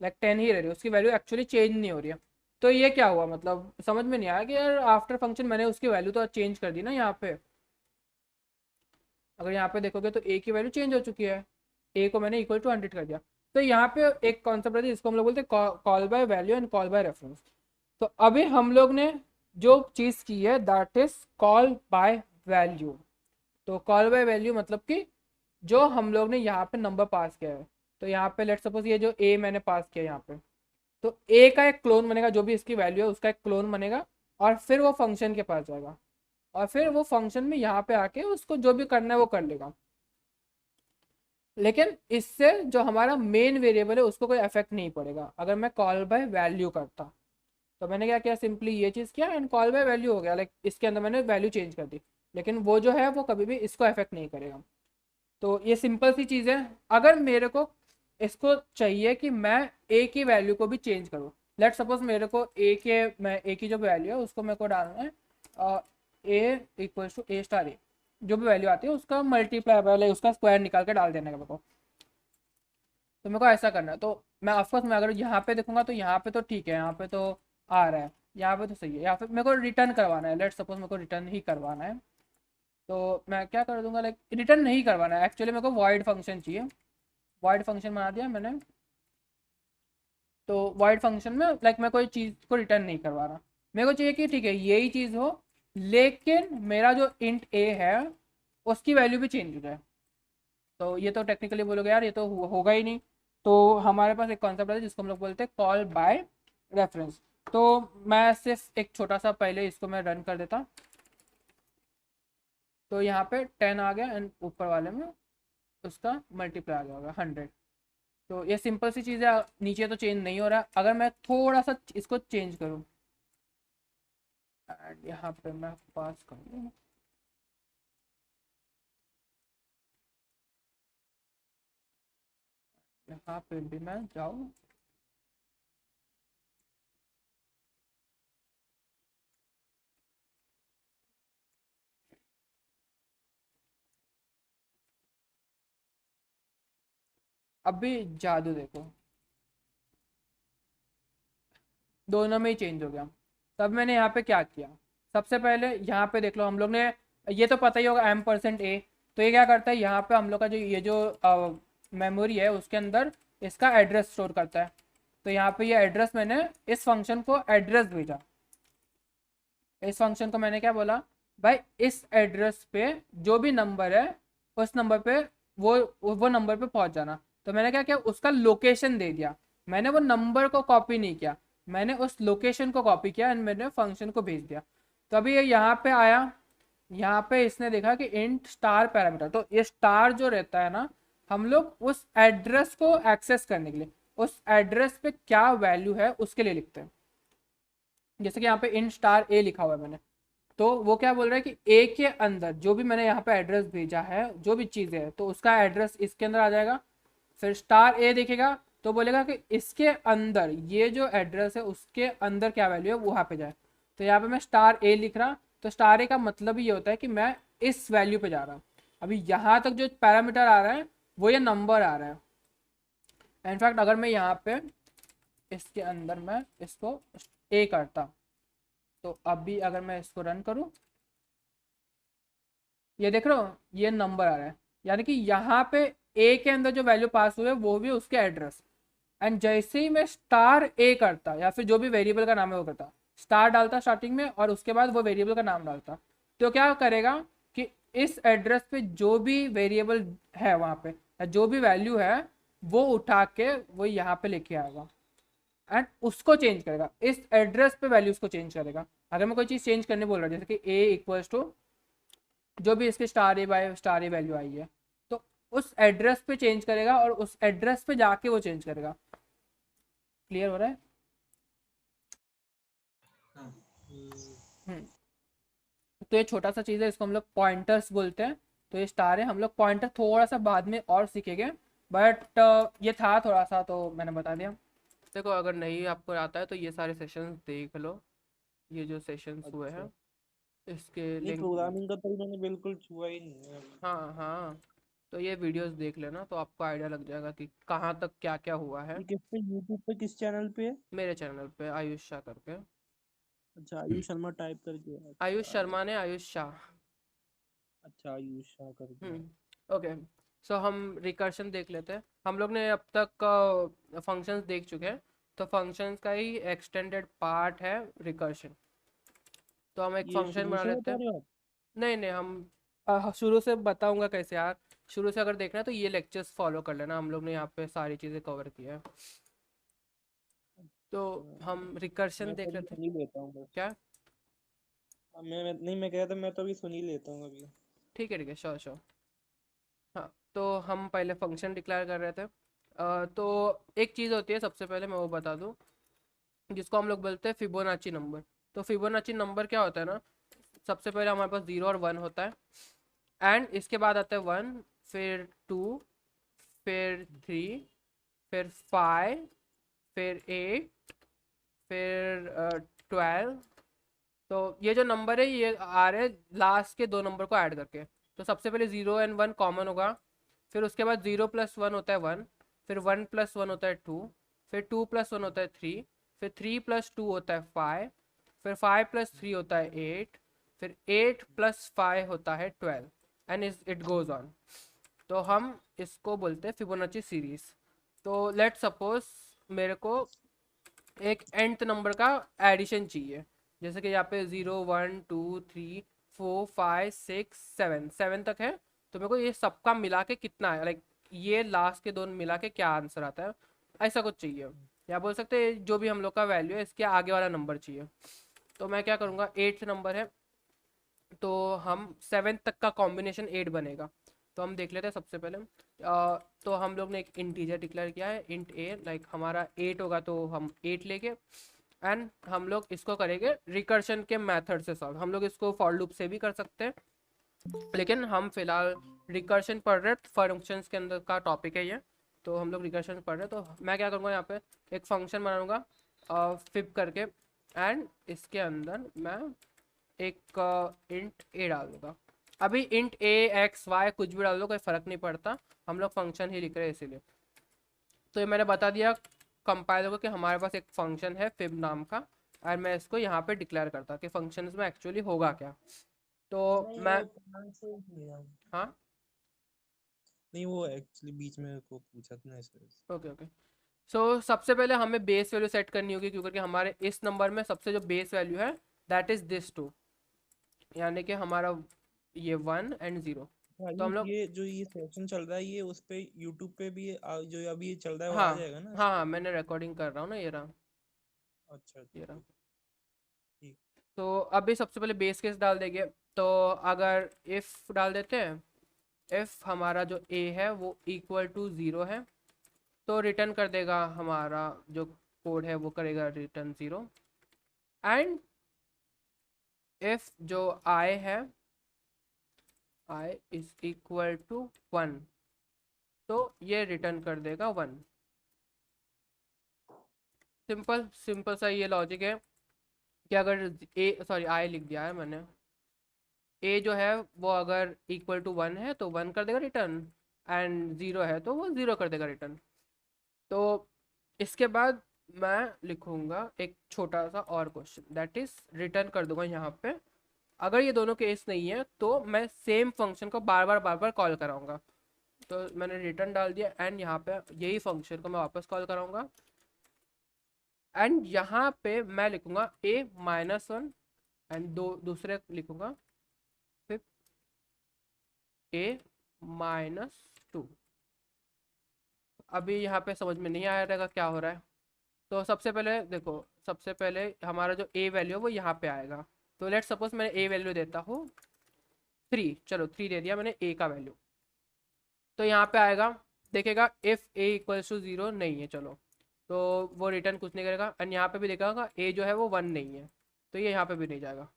लाइक 10 ही रह रही है, उसकी वैल्यू एक्चुअली चेंज नहीं हो रही है। तो ये क्या हुआ, मतलब समझ में नहीं आया कि यार आफ्टर फंक्शन मैंने उसकी वैल्यू तो चेंज कर दी ना यहाँ पे। अगर यहाँ पे देखोगे तो ए की वैल्यू चेंज हो चुकी है, ए को मैंने इक्वल टू 100 कर दिया। तो यहाँ पे एक कॉन्सेप्ट है जिसको हम लोग बोलते हैं call by value and call by reference. तो अभी हम लोग ने जो चीज़ की है that is call by value. तो कॉल बाय वैल्यू मतलब कि जो हम लोग ने यहाँ पे नंबर पास किया है, तो यहाँ पे लेट सपोज ये जो ए मैंने पास किया यहाँ पे, तो ए का एक क्लोन बनेगा, जो भी इसकी वैल्यू है उसका एक क्लोन बनेगा, और फिर वो फंक्शन के पास जाएगा, और फिर वो फंक्शन में यहाँ पे आके उसको जो भी करना है वो कर लेगा। लेकिन इससे जो हमारा मेन वेरिएबल है उसको कोई इफेक्ट नहीं पड़ेगा अगर मैं कॉल बाय वैल्यू करता। तो मैंने क्या किया, सिंपली ये चीज़ किया एंड कॉल बाय वैल्यू हो गया, लाइक इसके अंदर मैंने वैल्यू चेंज कर दी, लेकिन वो जो है वो कभी भी इसको इफेक्ट नहीं करेगा। तो ये सिंपल सी चीज़ है। अगर मेरे को इसको चाहिए कि मैं ए की वैल्यू को भी चेंज करूँ, लेट सपोज मेरे को ए की जो वैल्यू है उसको मेरे को डालना है ए इक्वल्स टू ए स्टार ए, जो भी वैल्यू आती है उसका मल्टीप्लाई वाले उसका स्क्वायर निकाल के डाल देने का मेरे को। तो मेरे को ऐसा करना है, तो मैं ऑफकोर्स मैं अगर यहाँ पे देखूंगा तो यहाँ पे तो ठीक है, यहाँ पे तो आ रहा है, यहाँ पे तो सही है, यहाँ पे मेरे को रिटर्न करवाना है, लेट सपोज मेरे को रिटर्न ही करवाना है। तो मैं क्या कर दूंगा, लाइक रिटर्न नहीं करवाना है एक्चुअली, मेरे को वॉइड फंक्शन चाहिए। वॉइड फंक्शन बना दिया मैंने। तो वॉइड फंक्शन में लाइक मैं कोई चीज़ को रिटर्न नहीं करवा रहा, मेरे को चाहिए कि ठीक है यही चीज़ हो, लेकिन मेरा जो इंट ए है उसकी वैल्यू भी चेंज हो जाए। तो ये तो टेक्निकली बोलोगे यार ये तो होगा ही नहीं। तो हमारे पास एक कॉन्सेप्ट है जिसको हम लोग बोलते हैं कॉल बाय रेफरेंस। तो मैं सिर्फ एक छोटा सा पहले इसको मैं रन कर देता, तो यहाँ पे 10 आ गया एंड ऊपर वाले में उसका मल्टीप्लाई आ गया होगा 100। तो ये सिंपल सी चीज़ है, नीचे तो चेंज नहीं हो रहा। अगर मैं थोड़ा सा इसको चेंज करूँ एंड यहाँ पे मैं पास कर दूँ, यहाँ पे भी मैं जाऊँ, अभी जादू देखो, दोनों में ही चेंज हो गया। तब मैंने यहाँ पे क्या किया, सबसे पहले यहाँ पे देख लो हम लोग ने, ये तो पता ही होगा एम परसेंट ए, तो ये क्या करता है यहाँ पे हम लोग का जो ये जो मेमोरी है उसके अंदर इसका एड्रेस स्टोर करता है। तो यहाँ पे ये एड्रेस मैंने इस फंक्शन को एड्रेस भेजा, इस फंक्शन को मैंने क्या बोला, भाई इस एड्रेस पे जो भी नंबर है उस नंबर पे वो नंबर पे पहुंच जाना। तो मैंने क्या किया, उसका लोकेशन दे दिया, मैंने वो नंबर को कॉपी नहीं किया, मैंने उस लोकेशन को कॉपी किया एंड मैंने फंक्शन को भेज दिया। तो अभी ये यहाँ पे आया, यहाँ पे इसने देखा कि इंट स्टार पैरामीटर, तो ये स्टार जो रहता है ना, हम लोग उस एड्रेस को एक्सेस करने के लिए उस एड्रेस पे क्या वैल्यू है उसके लिए लिखते हैं। जैसे कि यहाँ पे इंट स्टार ए लिखा हुआ है मैंने, तो वो क्या बोल रहा है कि ए के अंदर जो भी मैंने यहाँ पे एड्रेस भेजा है जो भी चीज़ है तो उसका एड्रेस इसके अंदर आ जाएगा। फिर स्टार ए देखेगा तो बोलेगा कि इसके अंदर ये जो एड्रेस है उसके अंदर क्या वैल्यू है वहाँ पे जाए। तो यहाँ पे मैं स्टार ए लिख रहा, तो स्टार ए का मतलब ही ये होता है कि मैं इस वैल्यू पे जा रहा हूँ। अभी यहाँ तक जो पैरामीटर आ रहा है वो ये नंबर आ रहा है। इनफैक्ट अगर मैं यहाँ पे इसके अंदर मैं इसको ए करता, तो अभी अगर मैं इसको रन करूं, ये देख रहे हो ये नंबर आ रहा है, यानी कि यहाँ पे ए के अंदर जो वैल्यू पास हुए वो भी उसके एड्रेस। एंड जैसे ही मैं स्टार ए करता या फिर जो भी वेरिएबल का नाम है वो करता, स्टार डालता स्टार्टिंग में और उसके बाद वो वेरिएबल का नाम डालता। तो क्या करेगा कि इस एड्रेस पे जो भी वेरिएबल है वहाँ पे या जो भी वैल्यू है वो उठा के वो यहाँ पे लेके आएगा एंड उसको चेंज करेगा, इस एड्रेस पे वैल्यूज को चेंज करेगा। अगर मैं कोई चीज़ चेंज करने बोल रहा हूँ जैसे कि a इक्वल्स टू जो भी इसके star a by star a value आई है, तो उस एड्रेस पे चेंज करेगा और उस एड्रेस पे जाके वो चेंज करेगा। क्लियर हो रहा है? हाँ हम्म। तो ये छोटा सा चीज़ है, इसको हम लोग पॉइंटर्स बोलते हैं। तो ये स्टार है, हम लोग पॉइंटर थोड़ा सा बाद में और सीखेंगे, बट ये था थोड़ा सा तो मैंने बता दिया। देखो अगर नहीं आपको आता है तो ये सारे सेशंस देख लो, ये जो सेशंस हुए हैं अच्छा इसके नहीं, लिंक। प्रोग्रामिंग का तो मैंने बिल्कुल छुआ ही नहीं है अभी। हाँ हाँ, तो ये वीडियोस देख लेना तो आपको आइडिया लग जाएगा कि कहाँ तक क्या क्या हुआ है। ये किस पे, यूट्यूब पे किस चैनल पे है? मेरे चैनल पे आयुष शाह करके। अच्छा आयुष शर्मा टाइप करके है। आयुष अच्छा शर्मा ने आयुष शाह। अच्छा आयुष शाह करके है। ओके, सो हम रिकर्शन देख लेते हैं। हम लोग ने अब तक फंक्शंस देख चुके हैं, तो फंक्शंस का ही एक्सटेंडेड पार्ट है रिकर्शन। तो हम एक ये फंक्शन शुरू बना से लेते बता हैं। रहे हो आप? नहीं नहीं, हम शुरू से बताऊंगा कैसे यार। शुरू से अगर देखना है तो ये लेक्चर्स फॉलो कर लेना, हम लोग ने यहाँ पे सारी चीज़ें कवर किया है। तो हम रिकर्शन मैं तो देख अभी लेते हैं। सुन ही लेता हूँ बस। क्या? नहीं, मैं कह रहा था मैं तो अभी सुन ही लेता हूँ अभी। ठीक है श्योर श्योर। हाँ, तो हम पहले फंक्शन डिक्लेयर कर रहे थे। तो एक चीज़ होती है सबसे पहले मैं वो बता दूँ, जिसको हम लोग बोलते हैं फिबोनाची नंबर। तो फिबोनाची नंबर क्या होता है ना, सबसे पहले हमारे पास 0 और 1 होता है एंड इसके बाद आता है 1, फिर 2, फिर 3, फिर 5, फिर 8, फिर 12। तो ये जो नंबर है ये आ रहे हैं लास्ट के दो नंबर को ऐड करके। तो सबसे पहले 0 और 1 कॉमन होगा, फिर उसके बाद 0+1 होता है 1, फिर 1+1 होता है 2, फिर 2+1 होता है 3, फिर 3+2 होता है 5, फिर 5+3 होता है 8, फिर 8+5 होता है 12 एंड इट गोज ऑन। तो हम इसको बोलते हैं फिबोनाची सीरीज। तो लेट सपोज मेरे को एक nth नंबर का एडिशन चाहिए, जैसे कि यहाँ पे 0 1 2 3 4 5 6 7 तक है। तो मेरे को ये सबका मिला के कितना है, लाइक ये लास्ट के दोनों मिला के क्या आंसर आता है, ऐसा कुछ चाहिए। या बोल सकते हैं जो भी हम लोग का वैल्यू है इसके आगे वाला नंबर चाहिए। तो मैं क्या करूँगा, 8th नंबर है तो हम 7th तक का कॉम्बिनेशन 8 बनेगा। तो हम देख लेते हैं सबसे पहले। तो हम लोग ने एक इंटीजर डिक्लेयर किया है इंट ए, लाइक हमारा 8 होगा तो हम 8 लेंगे एंड हम लोग इसको करेंगे रिकर्शन के मेथड से सॉल्व। हम लोग इसको फॉर लूप से भी कर सकते हैं, लेकिन हम फिलहाल रिकर्शन पढ़ रहे हैं, फंक्शंस के अंदर का टॉपिक है ये। तो हम लोग रिकर्शन पढ़ रहे हैं, तो मैं क्या करूँगा यहाँ पे एक फंक्शन बनाऊँगा फिप करके एंड इसके अंदर मैं एक इंट ए डाल दूँगा। अभी इंट ए एक्स वाई कुछ भी डाल दो कोई फ़र्क नहीं पड़ता, हम लोग फंक्शन ही लिख रहे हैं इसीलिए। तो ये मैंने बता दिया कंपाइलर को कि हमारे पास एक फंक्शन है फिब नाम का, और मैं इसको यहाँ पे डिक्लेयर करता कि फंक्शन में एक्चुअली होगा क्या। तो नहीं मैं वो प्लान से लिया। हाँ नहीं वो एक्चुअली बीच में को पूछा था ना इस वजह से। Okay okay. सो सबसे पहले हमें बेस वैल्यू सेट करनी होगी, क्योंकि हमारे इस नंबर में सबसे जो बेस वैल्यू है दैट इज़ दिस 2, यानी कि हमारा ये 1 एंड 0। तो हम लोग ये जो ये सेशन चल रहा है ये उस पे यूट्यूब पे भी जो अभी ये चल रहा है वो हाँ आ जाएगा ना इस हाँ पे? हाँ, मैंने रिकॉर्डिंग कर रहा हूँ ना, ये रहा अच्छा ये रहा। ठीक। तो अभी सबसे पहले बेस केस डाल देंगे। तो अगर इफ़ डाल देते हैं, इफ़ हमारा जो a है वो इक्वल टू 0 है तो रिटर्न कर देगा, हमारा जो कोड है वो करेगा रिटर्न 0। एंड इफ़ जो i है i इज इक्वल टू 1 तो ये रिटर्न कर देगा 1। सिंपल सिंपल सा ये लॉजिक है कि अगर i लिख दिया है मैंने, a जो है वो अगर इक्वल टू 1 है तो 1 कर देगा रिटर्न, एंड 0 है तो वो 0 कर देगा रिटर्न। तो इसके बाद मैं लिखूंगा एक छोटा सा और क्वेश्चन, दैट इज रिटर्न कर दूंगा यहाँ पे। अगर ये दोनों केस नहीं है तो मैं सेम फंक्शन को बार बार कॉल कराऊंगा। तो मैंने रिटर्न डाल दिया एंड यहाँ पे यही फंक्शन को मैं वापस कॉल कराऊंगा एंड यहाँ पे मैं लिखूंगा a-1 एंड दूसरे लिखूंगा फिर a-2। अभी यहाँ पे समझ में नहीं आया रहेगा क्या हो रहा है। तो सबसे पहले देखो, सबसे पहले हमारा जो a वैल्यू है वो यहाँ पे आएगा। तो लेट सपोज मैंने a वैल्यू देता हूँ 3, चलो 3 दे दिया मैंने a का वैल्यू। तो यहाँ पे आएगा, देखेगा इफ़ a इक्वल्स टू 0 नहीं है, चलो तो वो रिटर्न कुछ नहीं करेगा। एंड यहाँ पे भी देखेगा a जो है वो 1 नहीं है, तो ये यहाँ पे भी नहीं जाएगा।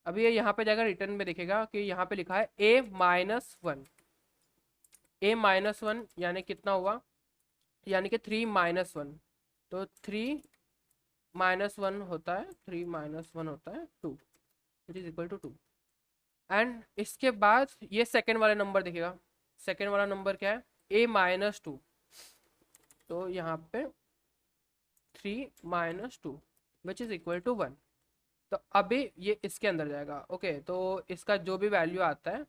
अभी ये यहाँ पे जाएगा, रिटर्न में देखेगा कि यहाँ पे लिखा है a-1, a-1 यानी कितना हुआ, यानी कि 3-1, तो 3-1 होता है, 3-1 होता है 2, which is equal to 2। And इसके बाद ये सेकेंड वाला नंबर देखेगा, सेकेंड वाला नंबर क्या है, a-2, तो यहाँ पे 3-2 विच इज इक्वल टू 1। तो अभी ये इसके अंदर जाएगा। ओके, तो इसका जो भी वैल्यू आता है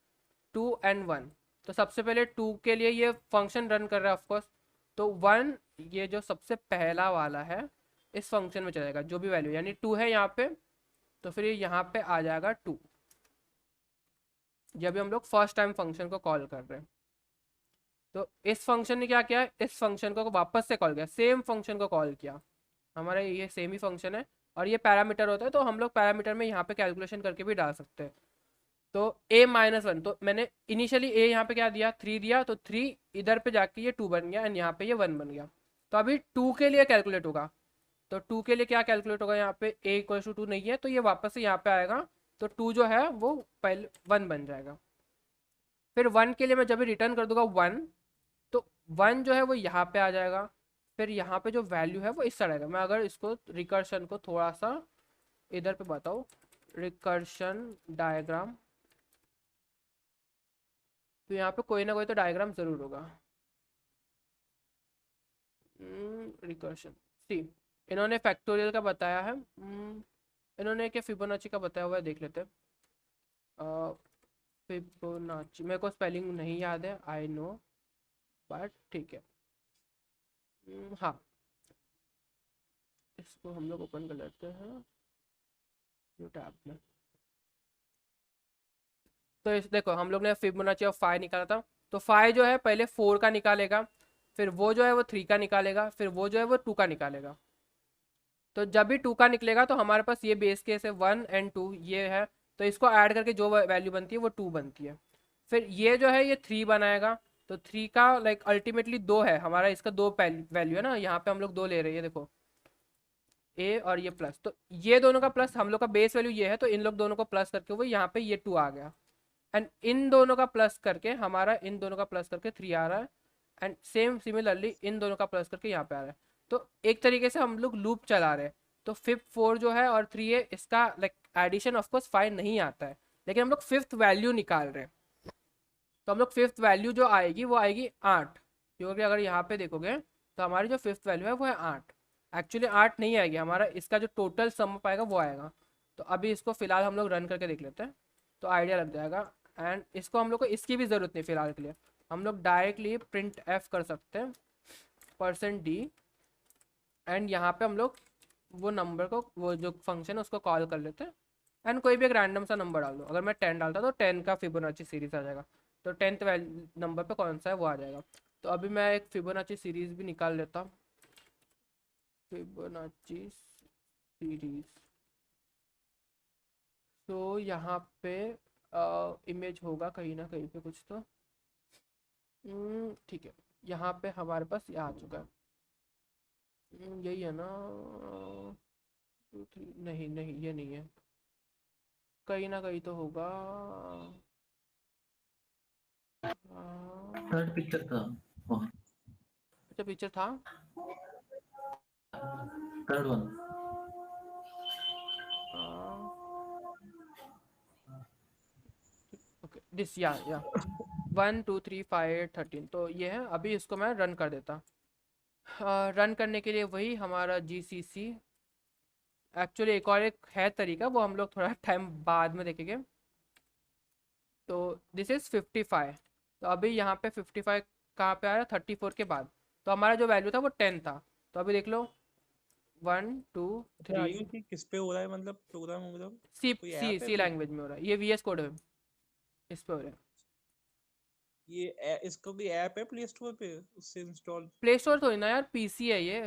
2 and 1, तो सबसे पहले 2 के लिए ये फंक्शन रन कर रहा है ऑफकोर्स, तो 1 ये जो सबसे पहला वाला है इस फंक्शन में चलेगा, जो भी वैल्यू यानी 2 है यहाँ पे, तो फिर ये यहाँ पे आ जाएगा 2, जब भी हम लोग फर्स्ट टाइम फंक्शन को कॉल कर रहे हैं। तो इस फंक्शन ने क्या किया, इस फंक्शन को वापस से कॉल किया, सेम फंक्शन को कॉल किया, हमारा ये सेम ही फंक्शन है और ये पैरामीटर होता है, तो हम लोग पैरामीटर में यहाँ पे कैलकुलेशन करके भी डाल सकते हैं। तो a-1, तो मैंने इनिशियली a यहाँ पे क्या दिया, 3 दिया, तो 3 इधर पे जाके ये 2 बन गया एंड यहाँ पे ये 1 बन गया। तो अभी 2 के लिए कैलकुलेट होगा, तो 2 के लिए क्या कैलकुलेट होगा, यहाँ पे a इक्वल टू 2 नहीं है, तो ये वापस से यहाँ पे आएगा, तो 2 जो है वो पहले 1 बन जाएगा। फिर 1 के लिए मैं जब भी रिटर्न कर दूंगा 1, तो 1 जो है वो यहाँ पे आ जाएगा, फिर यहाँ पे जो वैल्यू है वो इस साइड आएगा। मैं अगर इसको रिकर्शन को थोड़ा सा इधर पे बताऊँ, रिकर्शन डायग्राम, तो यहाँ पे कोई ना कोई तो डायग्राम जरूर होगा। रिकर्शन सी, इन्होंने फैक्टोरियल का बताया है, इन्होंने क्या फिबोनाची का बताया हुआ है, देख लेते हैं। फिबोनाची मेरे को स्पेलिंग नहीं याद है, आई नो, बट ठीक है। हाँ, इसको हम लोग ओपन कर लेते हैं न्यू टैब में। तो इस देखो हम लोग ने फिबोनाची ऑफ 5 निकाला था, तो 5 जो है पहले 4 का निकालेगा, फिर वो जो है वो 3 का निकालेगा, फिर वो जो है वो 2 का निकालेगा। तो जब भी 2 का निकलेगा तो हमारे पास ये बेस केस है 1 and 2 ये है, तो इसको ऐड करके जो वैल्यू बनती है वो 2 बनती है। फिर ये जो है ये 3 बनाएगा, तो 3 का लाइक अल्टीमेटली 2 है हमारा, इसका 2 वैल्यू है ना, यहाँ पे हम लोग 2 ले रहे हैं, देखो ए और ये प्लस, तो ये दोनों का प्लस, हम लोग का बेस वैल्यू ये है, तो इन लोग दोनों को प्लस करके वो यहाँ पे ये 2 आ गया। एंड इन दोनों का प्लस करके हमारा, इन दोनों का प्लस करके 3 आ रहा है, एंड सेम सिमिलरली इन दोनों का प्लस करके यहाँ पे आ रहा है। तो एक तरीके से हम लोग लूप चला रहे हैं। तो फिफ्थ 4 जो है और 3 है, इसका लाइक एडिशन ऑफकोर्स 5 नहीं आता है, लेकिन हम लोग फिफ्थ वैल्यू निकाल रहे हैं। तो हम लोग फिफ्थ वैल्यू जो आएगी वो आएगी 8, क्योंकि अगर यहाँ पे देखोगे तो हमारी जो फिफ्थ वैल्यू है वो है 8। एक्चुअली 8 नहीं आएगी, हमारा इसका जो टोटल सम आएगा वो आएगा। तो अभी इसको फिलहाल हम लोग रन करके देख लेते हैं, तो आइडिया लग जाएगा। एंड इसको हम लोग को इसकी भी ज़रूरत नहीं फिलहाल के लिए, हम लोग डायरेक्टली प्रिंट एफ कर सकते हैं %d, एंड यहाँ पे हम लोग वो नंबर को, वो जो फंक्शन है उसको कॉल कर लेते हैं, एंड कोई भी एक रैंडम सा नंबर डाल दो। अगर मैं 10 डालता तो 10 का फिबोनाची सीरीज आ जाएगा, तो 10th नंबर पे कौन सा है वो आ जाएगा। तो अभी मैं एक फिबोनाची सीरीज भी निकाल लेता हूँ, फिबोनाची सीरीज। तो यहाँ पे इमेज होगा कहीं ना कहीं पे कुछ तो, ठीक है, यहाँ पे हमारे पास ये आ चुका है, यही है ना, 2 3, नहीं नहीं ये नहीं है, कहीं ना कहीं तो होगा, थर्ड पिक्चर था वहाँ, अच्छा पिक्चर था, थर्ड वन। ओके दिस, या 1 2 3 5 13, तो ये है। अभी इसको मैं रन कर देता। रन करने के लिए वही हमारा GCC, एक्चुअली एक और एक है तरीका, वो हम लोग थोड़ा टाइम बाद में देखेंगे। तो दिस इज़ 55, तो अभी यहाँ पे 55 कहाँ पे आ रहा है, 34 के बाद, तो हमारा जो वैल्यू था वो 10 था। तो अभी देख लो 1 2 अच्छा 3 आयुष ये किस पे हो रहा है मतलब प्रोग्राम मतलब सी कोई सी ऐप है सी कोई लैंग्वेज में हो रहा है ये VS कोड है इस पे हो रहा है। इसका कोई ऐप है प्ले स्टोर पे उससे इंस्टॉल प्ले स्टोर थोड़ी ना यार, PC है ये।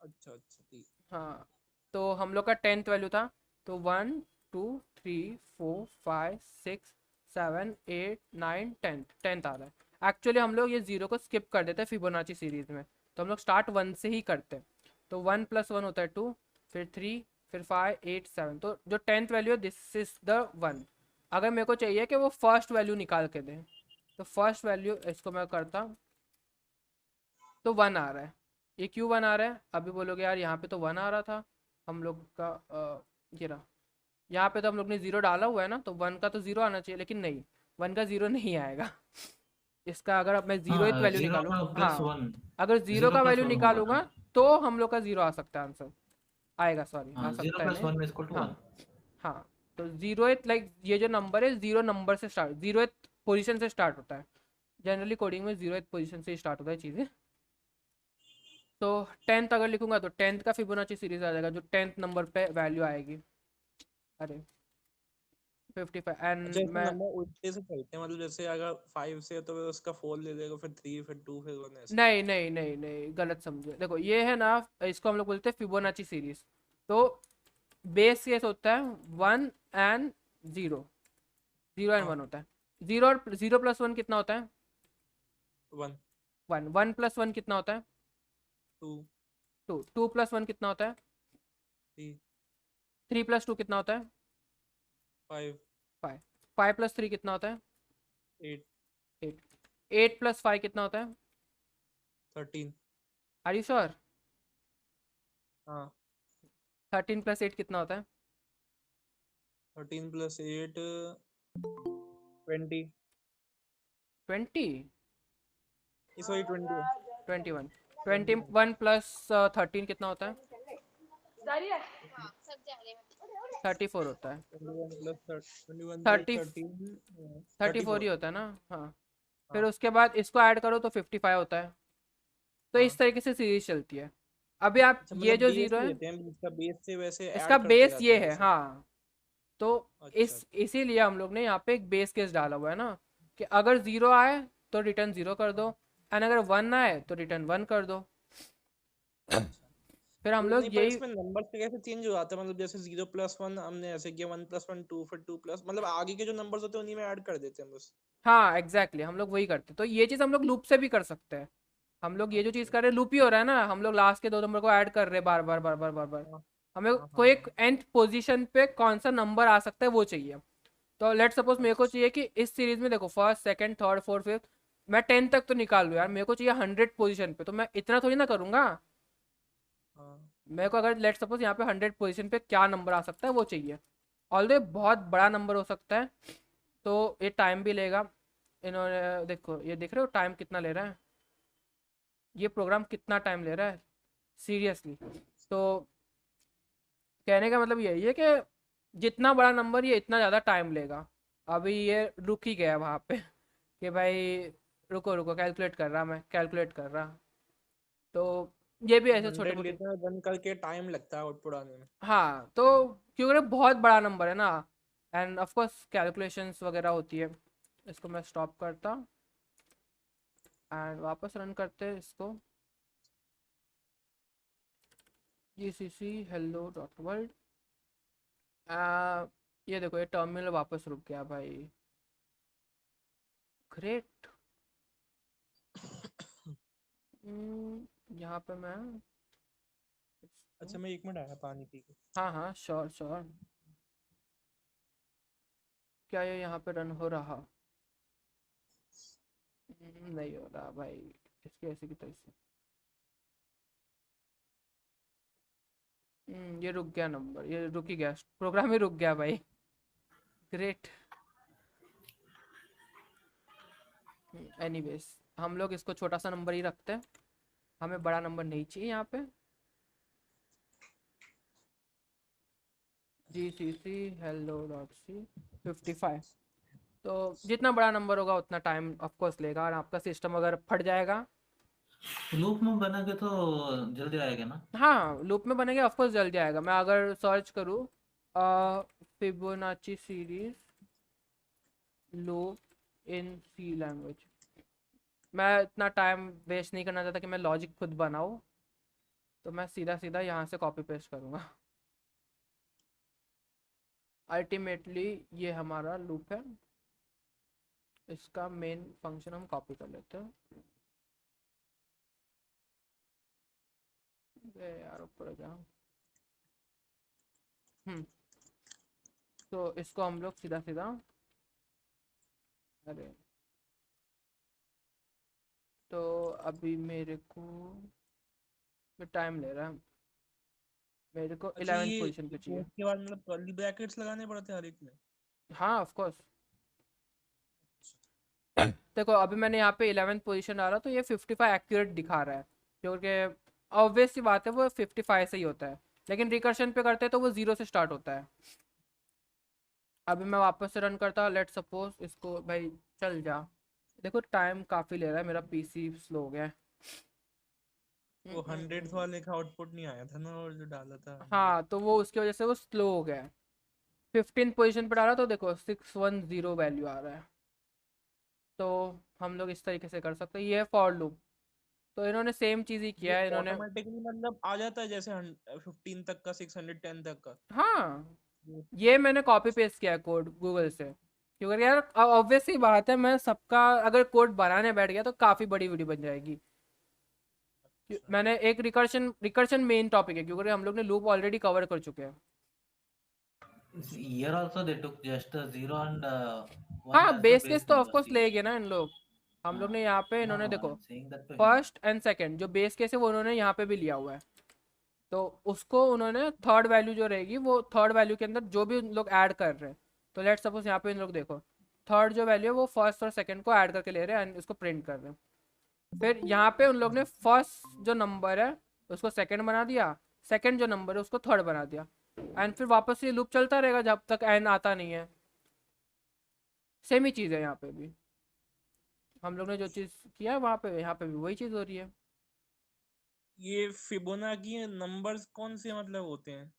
अच्छा अच्छा ठीक हाँ, तो हम लोग का 10th वैल्यू था, तो 1 2 3 4 5 6 7 8 9 10th आ रहा है। एक्चुअली हम लोग ये जीरो को स्किप कर देते हैं फिबोनाची सीरीज में, तो हम लोग स्टार्ट 1 से ही करते हैं। तो 1 + 1 होता है 2, फिर 3, फिर 5 8 7, तो जो 10th वैल्यू है दिस इज द 1। अगर मेरे को चाहिए कि वो फर्स्ट वैल्यू निकाल के दें, तो फर्स्ट वैल्यू इसको मैं करता, तो 1 आ रहा है। ये क्यों 1 आ रहा है, अभी बोलोगे यार यहाँ पे तो 1 आ रहा था हम लोग का, ये रहा, यहाँ पे तो हम लोग ने जीरो डाला हुआ है ना, तो 1 का तो जीरो आना चाहिए, लेकिन नहीं, 1 का जीरो नहीं आएगा। इसका अगर अब मैं जीरो हाँ वैल्यू जीरो निकालूँ, प्लस हाँ, वन अगर जीरो जीरो का प्लस वैल्यू वन होगा ना। निकालूंगा तो हम लोग का जीरो आ सकता है आंसर, आएगा, सॉरी, आ हाँ जीरो सकता है प्लस नहीं, वन इज इक्वल टू हाँ वन। हाँ। तो जीरोथ लाइक ये जो नंबर है जीरो नंबर से स्टार्ट, जीरोथ पोजीशन से स्टार्ट होता है। जनरली कोडिंग में जीरोथ पोजीशन से स्टार्ट होता है चीज़ें। तो 10th अगर लिखूंगा तो 10th का फिबोनाची सीरीज आ जाएगा, जो 10th नंबर पे वैल्यू आएगी। अरे 55 अच्छा एंड इसमें मैं, नंबर उल्टे से चलते हैं मतलब जैसे अगर 5 से है तो फिर उसका 4 ले लेगा फिर 3 फिर 2 फिर 1 ऐसे नहीं नहीं नहीं नहीं, गलत समझे, देखो ये है ना, इसको हम लोग बोलते हैं फिबोनाची सीरीज। तो बेस केस होता है 1 एंड 0, 0 एंड 1 हाँ होता है। जीरो और 0 + 1 कितना होता है, 1 1, 1 + 1 कितना होता है, 2 2, 2 + 1 कितना होता है, 3 3 + 2 कितना होता है, 5 5, 5 + 3 कितना होता है, 8 8, 8 + 5 कितना होता है, 13 आर यू श्योर, हाँ 13 + 8 कितना होता है, 13 + 8 20 20, ये सॉरी 20 है 21, 21 21 + 13 कितना होता है, 34 होता है, 21 plus 30, 13 34 ही 34 होता है ना, हाँ। फिर हाँ उसके बाद इसको ऐड करो तो 55 होता है। तो इस हाँ तरीके से सीरीज चलती है। अभी आप अच्छा ये मतलब जो बेस जीरो है, लेते हैं इसका बेस से वैसे इसका ऐड करते बेस जाते ये हैं है, वैसे हाँ। तो अच्छा इस इसीलिए हम लोग ने यहाँ पे एक बेस केस डाला हुआ है ना, कि अगर जीरो आए तो रिटर्न जीरो कर दो, एंड अगर 1 आए तो रिटर्न 1 कर दो। अच्छा फिर हम तो नहीं लोग पर यही, इसमें नंबर से कैसे चेंज हो जाता है मतलब जैसे 0 + 1 हमने ऐसे किया 1 + 1 2 फिर 2 प्लस मतलब आगे के जो नंबर्स होते हैं उन्हीं में ऐड कर देते हैं बस हाँ एग्जैक्टली हम लोग वही करते हैं। तो ये चीज़ हम लोग लूप से भी कर सकते हैं। हम लोग ये जो अच्छा चीज़ कर रहे हैं लूप ही हो रहा है ना, हम लोग लास्ट के दो नंबर को ऐड कर रहे हैं बार बार बार बार बार बार। हाँ हमें हाँ हाँ कोई एक हाँ nth पोजीशन पे कौन सा नंबर आ सकता है वो चाहिए। तो लेट सपोज मेरे को अच्छा चाहिए कि इस सीरीज में देखो first second third fourth fifth, मैं 10 तक तो निकाल लूँ यार, मेरे को चाहिए 100 पोजीशन पे, तो मैं इतना थोड़ी ना करूंगा। हाँ मेरे को अगर लेट सपोज यहाँ पे 100 पोजीशन पे क्या नंबर आ सकता है वो चाहिए। ऑल्दो बहुत बड़ा नंबर हो सकता है, तो ये टाइम भी लेगा। इन्होंने देखो ये देख रहे हो टाइम कितना ले रहा है, ये प्रोग्राम कितना टाइम ले रहा है सीरियसली। तो कहने का मतलब यही है कि जितना बड़ा नंबर ये इतना ज़्यादा टाइम लेगा। अभी ये रुक ही गया वहाँ पे कि भाई रुको रुको कैलकुलेट कर रहा, मैं कैलकुलेट कर रहा। तो ये भी ऐसे छोटे 100 मोटे, लेते हैं रन करके टाइम लगता है आउटपुट आने में हाँ, तो क्योंकि ये बहुत बड़ा नंबर है ना, एंड ऑफ कोर्स कैलकुलेशंस वगैरह होती है। इसको मैं स्टॉप करता एंड वापस रन करते हैं इसको, gcc hello.world। ये देखो ये टर्मिनल वापस रुक गया भाई, ग्रेट। यहाँ पे मैं इसको, अच्छा मैं 1 मिनट आया पानी पी के हाँ हाँ श्योर श्योर। क्या ये यहाँ पे रन हो रहा, नहीं हो रहा भाई, इसकी ऐसे की तैसे। ये रुक गया नंबर, ये रुक ही गया, प्रोग्राम ही रुक गया भाई, ग्रेट। एनीवेज हम लोग इसको छोटा सा नंबर ही रखते हैं, हमें बड़ा नंबर नहीं चाहिए यहाँ पे। gcc hello.c 55। तो जितना बड़ा नंबर होगा उतना टाइम ऑफ कोर्स लेगा, और आपका सिस्टम अगर फट जाएगा लूप में बनागे तो जल्दी आएगा ना? हाँ लूप में बनेगा ऑफकोर्स जल्दी आएगा। मैं अगर सर्च करूँ Fibonacci series loop in C language, मैं इतना टाइम वेस्ट नहीं करना चाहता कि मैं लॉजिक खुद बनाऊँ, तो मैं सीधा सीधा यहाँ से कॉपी पेस्ट करूँगा। अल्टीमेटली ये हमारा लूप है, इसका मेन फंक्शन हम कॉपी कर लेते हैं। यार ऊपर जाओ। तो इसको हम लोग सीधा सीधा, अरे तो अभी मेरे को टाइम ले रहा है, मेरे को अच्छा 11th ये पोजीशन पे चाहिए। कोड के बाद मतलब कर्ली ब्रैकेट्स लगाने पड़ते हैं हर एक में? हाँ ऑफ कोर्स। देखो अभी मैंने यहाँ पे 11th पोजीशन आ रहा, तो ये 55 एक्यूरेट दिखा रहा है, क्योंकि ऑब्वियस सी बात है वो 55 से ही होता है, लेकिन रिकर्शन पे करते हैं तो वो 0 से स्टार्ट होता है। अभी मैं वापस से रन करता, लेट सपोज इसको भाई चल जा। देखो टाइम काफ़ी ले रहा है, मेरा पीसी स्लो हो गया है। वो 100th वाले का आउटपुट नहीं आया था ना, और जो डाला था 100। हाँ तो वो उसकी वजह से वो स्लो हो गया है। 15 पोजीशन पर डाला तो देखो 610 वैल्यू आ रहा है। तो हम लोग इस तरीके से कर सकते हैं, ये है फॉर लूप। तो इन्होंने सेम चीज़ ही ये किया है इन्होंने। ऑटोमेटिकली मतलब आ जाता है जैसे 15 तक का, 610 तक का? हाँ ये- ये मैंने कॉपी पेस्ट किया है कोड गूगल से, क्योंकि यार ऑब्वियस सी बात है, मैं सबका अगर कोड बनाने बैठ गया तो काफ़ी बड़ी वीडियो बन जाएगी। अच्छा। मैंने एक रिकर्शन रिकर्शन मेन टॉपिक है, क्योंकि हम लोग ने लूप ऑलरेडी कवर कर चुके हैं। Here also they took just 0 and 1 हाँ as the base base case तो number ऑफकोर्स used. लेंगे ना इन लोग। हम लोग ने यहाँ पे इन्होंने No, देखो I'm saying that to him. First and second जो बेस केस है वो उन्होंने यहाँ पे भी लिया हुआ है, तो उसको उन्होंने थर्ड वैल्यू जो रहेगी वो थर्ड वैल्यू के अंदर जो भी उन लोग ऐड कर रहे हैं, तो लेट सपोज यहाँ पे इन लोग देखो थर्ड जो वैल्यू है वो फर्स्ट और सेकंड को ऐड करके ले रहे हैं एंड उसको प्रिंट कर रहे हैं। फिर यहाँ पे उन लोग ने फर्स्ट जो नंबर है उसको सेकंड बना दिया, सेकंड जो नंबर है उसको थर्ड बना दिया, एंड फिर वापस ये लूप चलता रहेगा जब तक एन आता नहीं है। सेम ही चीज़ है यहाँ पे भी, हम लोग ने जो चीज़ किया है वहाँ पे यहाँ पे भी वही चीज़ हो रही है। ये फिबोनाची नंबर्स कौन से मतलब होते हैं?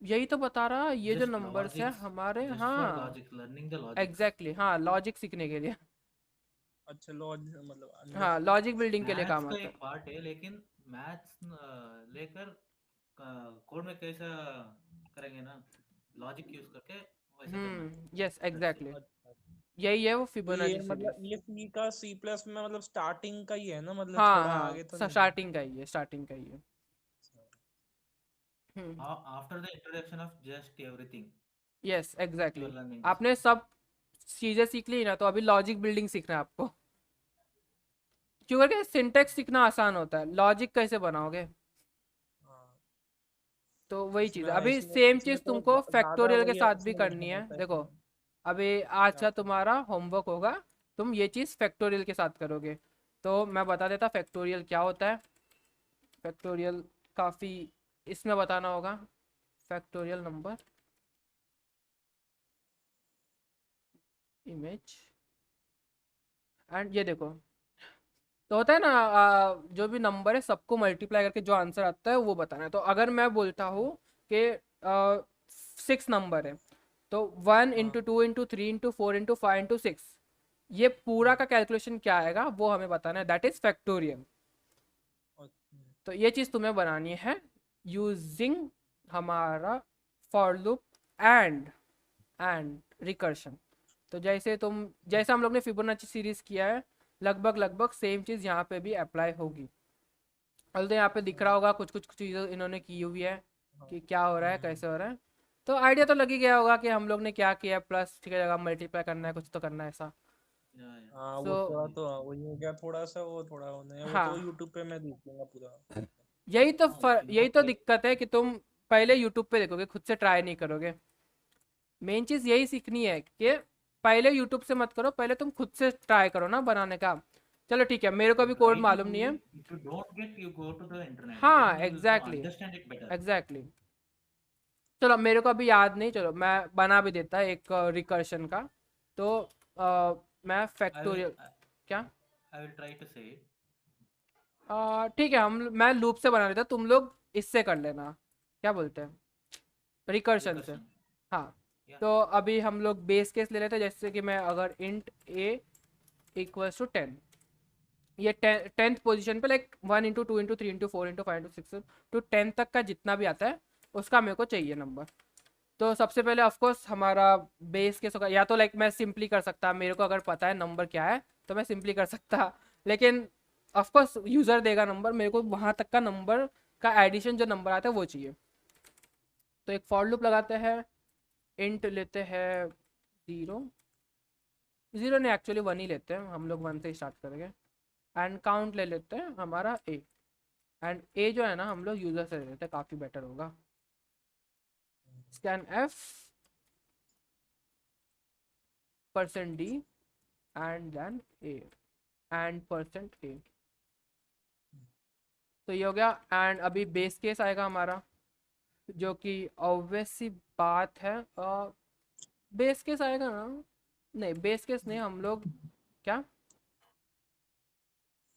यही तो बता रहा, ये जो Just नंबर्स है logics, हमारे, just for हाँ logics, learning the logics. Exactly हाँ लॉजिक सीखने के लिए। अच्छा लॉज मतलब हाँ अंडरस्टूड। लॉजिक बिल्डिंग के लिए मैथ्स काम का आता है। एक पार्ट है, लेकिन मैथ्स लेकर कोड में कैसा करेंगे ना, लॉजिक यूज करके वैसे करना है। Yes That's it. एग्जैक्टली, अच्छा यही है वो तो ये फिबोनाची सीरीज। मतलब ये सी का सी प्लस में मतलब स्टार्टिंग का ही है ना, मतलब हाँ थोड़ा हाँ आगे तो नहीं है? स्टार्टिंग का ही है, स्टार्टिंग का ही है। After the introduction of just everything, yes you exactly, are learning this आपने one. सब चीज़ें सीख ली ना, तो अभी लॉजिक बिल्डिंग सीखना है आपको, क्योंकि सिंटेक्स सीखना आसान होता है, लॉजिक कैसे बनाओगे, हाँ तो वही चीज़ इसमें है। हाँ अभी इसमें सेम इसमें चीज़ तो तुमको ज्यादा फैक्टोरियल के वही साथ भी इसमें करनी लिखना है। होता है देखो इसमें। अभी आज क्या का चीज़? तुम्हारा होमवर्क होगा, तुम ये चीज़ फैक्टोरियल के साथ करोगे, तो मैं बता देता फैक्टोरियल क्या होता है। फैक्टोरियल काफ़ी इसमें बताना होगा, फैक्टोरियल नंबर इमेज एंड ये देखो, तो होता है ना जो भी नंबर है सबको मल्टीप्लाई करके जो आंसर आता है वो बताना है। तो अगर मैं बोलता हूँ कि 6 नंबर है, तो 1 हाँ into 2 into 3 into 4 into 5 into 6, ये पूरा का कैलकुलेशन क्या आएगा वो हमें बताना है, दैट इज फैक्टोरियल। अच्छा। तो ये चीज़ तुम्हें बनानी है यूजिंग हमारा फॉर लूप एंड रिकर्शन। तो जैसे हम लोग ने फिबोनाची सीरीज किया है, लगभग लगभग सेम चीज़ यहाँ पे भी अप्लाई होगी। और तो यहाँ पे दिख रहा होगा कुछ कुछ चीज़ें इन्होंने की हुई है हाँ कि क्या हो रहा है हम्म, कैसे हो रहा है, तो आइडिया तो लग ही गया होगा कि हम लोग ने क्या किया, प्लस की जगह मल्टीप्लाई करना है, कुछ तो करना है ऐसा। Yeah, yeah. हाँ सो वो थोड़ा तो हाँ, वही हो गया थोड़ा सा, वो थोड़ा होना है, वो तो हाँ यूट्यूब पे मैं देख लूंगा पूरा। यही तो Okay. दिक्कत है कि तुम पहले यूट्यूब पे देखोगे, खुद से ट्राई नहीं करोगे। मेन चीज़ यही सीखनी है कि पहले यूट्यूब से मत करो, पहले तुम खुद से ट्राई करो ना बनाने का। चलो ठीक है, मेरे को You अभी कोड try to मालूम do नहीं है। it. If you don't get, you go to the internet. हाँ Then you will know, exactly understand it better. Exactly. चलो मेरे को अभी याद नहीं, चलो मैं बना भी देता एक रिकर्शन का। तो मैं I will, फैक्टोरियल क्या, I will try to say it. ठीक है, मैं लूप से बना लेता, तुम लोग इससे कर लेना, क्या बोलते हैं, रिकर्शन से। recursion. हाँ, Yeah. तो अभी हम लोग बेस केस ले लेते हैं, जैसे कि मैं अगर इंट ए इक्वल्स टू 10, ये 10th पोजीशन पे like 1 into 2 into 3 into 4 into 5 into 6 to 10 तक का जितना भी आता है उसका मेरे को चाहिए नंबर। तो सबसे पहले ऑफ कोर्स हमारा बेस केस होगा, या तो लाइक मैं सिंपली कर सकता, मेरे को अगर पता है नंबर क्या है तो मैं सिंपली कर सकता, लेकिन ऑफ कोर्स यूज़र देगा नंबर, मेरे को वहाँ तक का नंबर का एडिशन जो नंबर आता है वो चाहिए। तो एक फॉर लूप लगाते हैं, इंट लेते हैं 0, 0 नहीं एक्चुअली 1 ही लेते हैं, हम लोग 1 से स्टार्ट करेंगे, एंड काउंट ले लेते हैं हमारा ए, एंड ए जो है ना हम लोग यूज़र से ले लेते हैं, काफ़ी बेटर होगा। Scan F %d and then A and %a, तो ये हो गया। एंड अभी बेस केस आएगा हमारा, जो कि ऑब्वियस सी बात है, बेस केस आएगा ना, नहीं बेस केस नहीं, हम लोग क्या,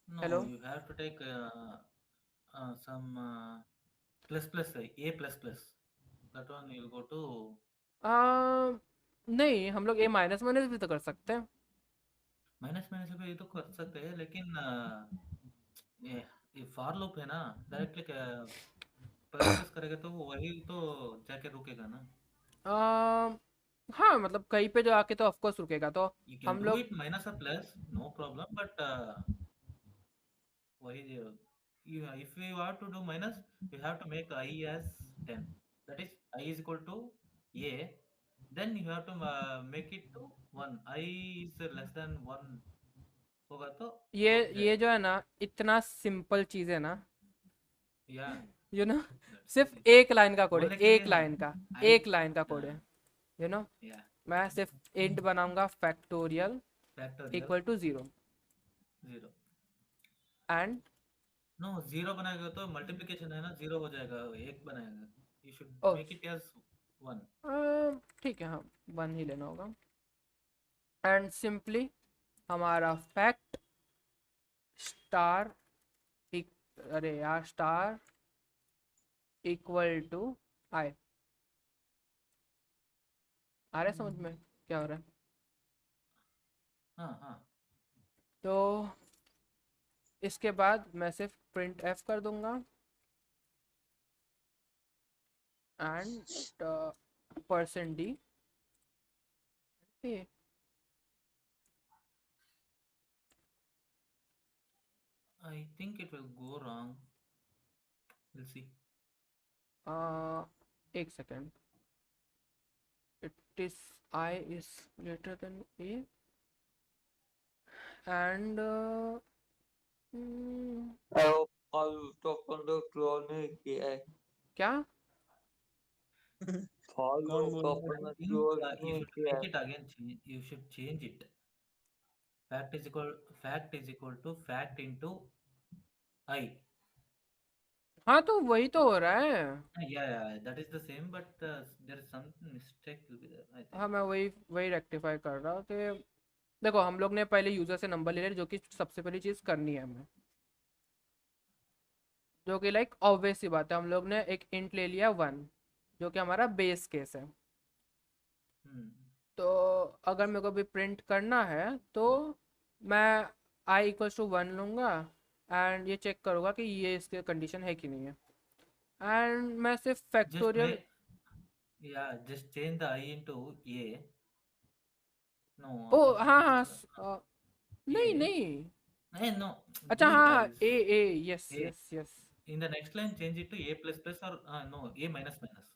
No, hello, you have to take some plus plus a plus plus. That one you'll go to नहीं हम लोग ए माइनस माइनस भी तो कर सकते हैं। माइनस माइनस पे ये तो कर सकते हैं, लेकिन ये फॉर लूप है ना, डायरेक्टली प्लस प्लस करेगा तो वो वही तो जाके रुकेगा ना। हाँ मतलब कहीं पे जो आके तो ऑफकोर्स रुकेगा, तो You can हम do लोग it minus or plus, no problem, but why you if you want to do minus, you have to make I as 10. That is I is equal to a. Then you have to make it to 1. I is less than 1 होगा तो ये रुक ये जाएगा। जो है ना इतना सिंपल चीज़ है ना, या यू नो, दैट्स सिर्फ इजी, एक लाइन का कोड है, बोलने के लिए एक लाइन का, आई एक लाइन का कोड है, यू नो। या मैं सिर्फ इंट बनाऊंगा factorial factorial equal to 0 0। And no, 0 बनाएगा तो मल्टीप्लिकेशन है ना, 0 हो जाएगा, एक बनाएगा। You should uh make it as 1। ठीक है, हाँ 1 ही लेना होगा। एंड सिंपली हमारा फैक्ट स्टार, अरे यार स्टार इक्वल टू आई, आ रहा है समझ में क्या हो रहा है? हाँ हाँ। तो इसके बाद मैं सिर्फ प्रिंट एफ कर दूंगा and %d, I think it will go wrong. We'll see. एक second, it is I is greater than a and और तो अपन क्लोन नहीं किया है, क्या, फॉलो कौन बोल को रहा है? अपन I think क्लोन you नहीं should किया make है। it again. You should change it. Fact is equal to fact into I. हाँ तो वही तो हो रहा है। Yeah, that is the same, but there is some mistake will be there, I think. हाँ मैं वही वही रेक्टिफाई कर रहा हूँ कि देखो हम लोग ने पहले यूज़र से नंबर ले लिया, जो कि सबसे पहली चीज़ करनी है हमें, जो कि लाइक ऑब्वियस सी बात है, हम लोग ने एक इंट ले लिया 1 जो कि हमारा बेस केस है। Hmm. तो अगर मेरे को भी प्रिंट करना है तो मैं आई इक्वल्स टू 1 लूँगा एंड ये चेक करूँगा कि ये इसके कंडीशन है कि नहीं है, एंड मैं सिर्फ Just factorial, just change the I into A. No, ओ अपन हाँ क्या हाँ करा? नहीं A. नहीं, No, अच्छा do it हाँ as A yes A. Yes yes, In the next line, change it to A plus plus or no, A minus minus.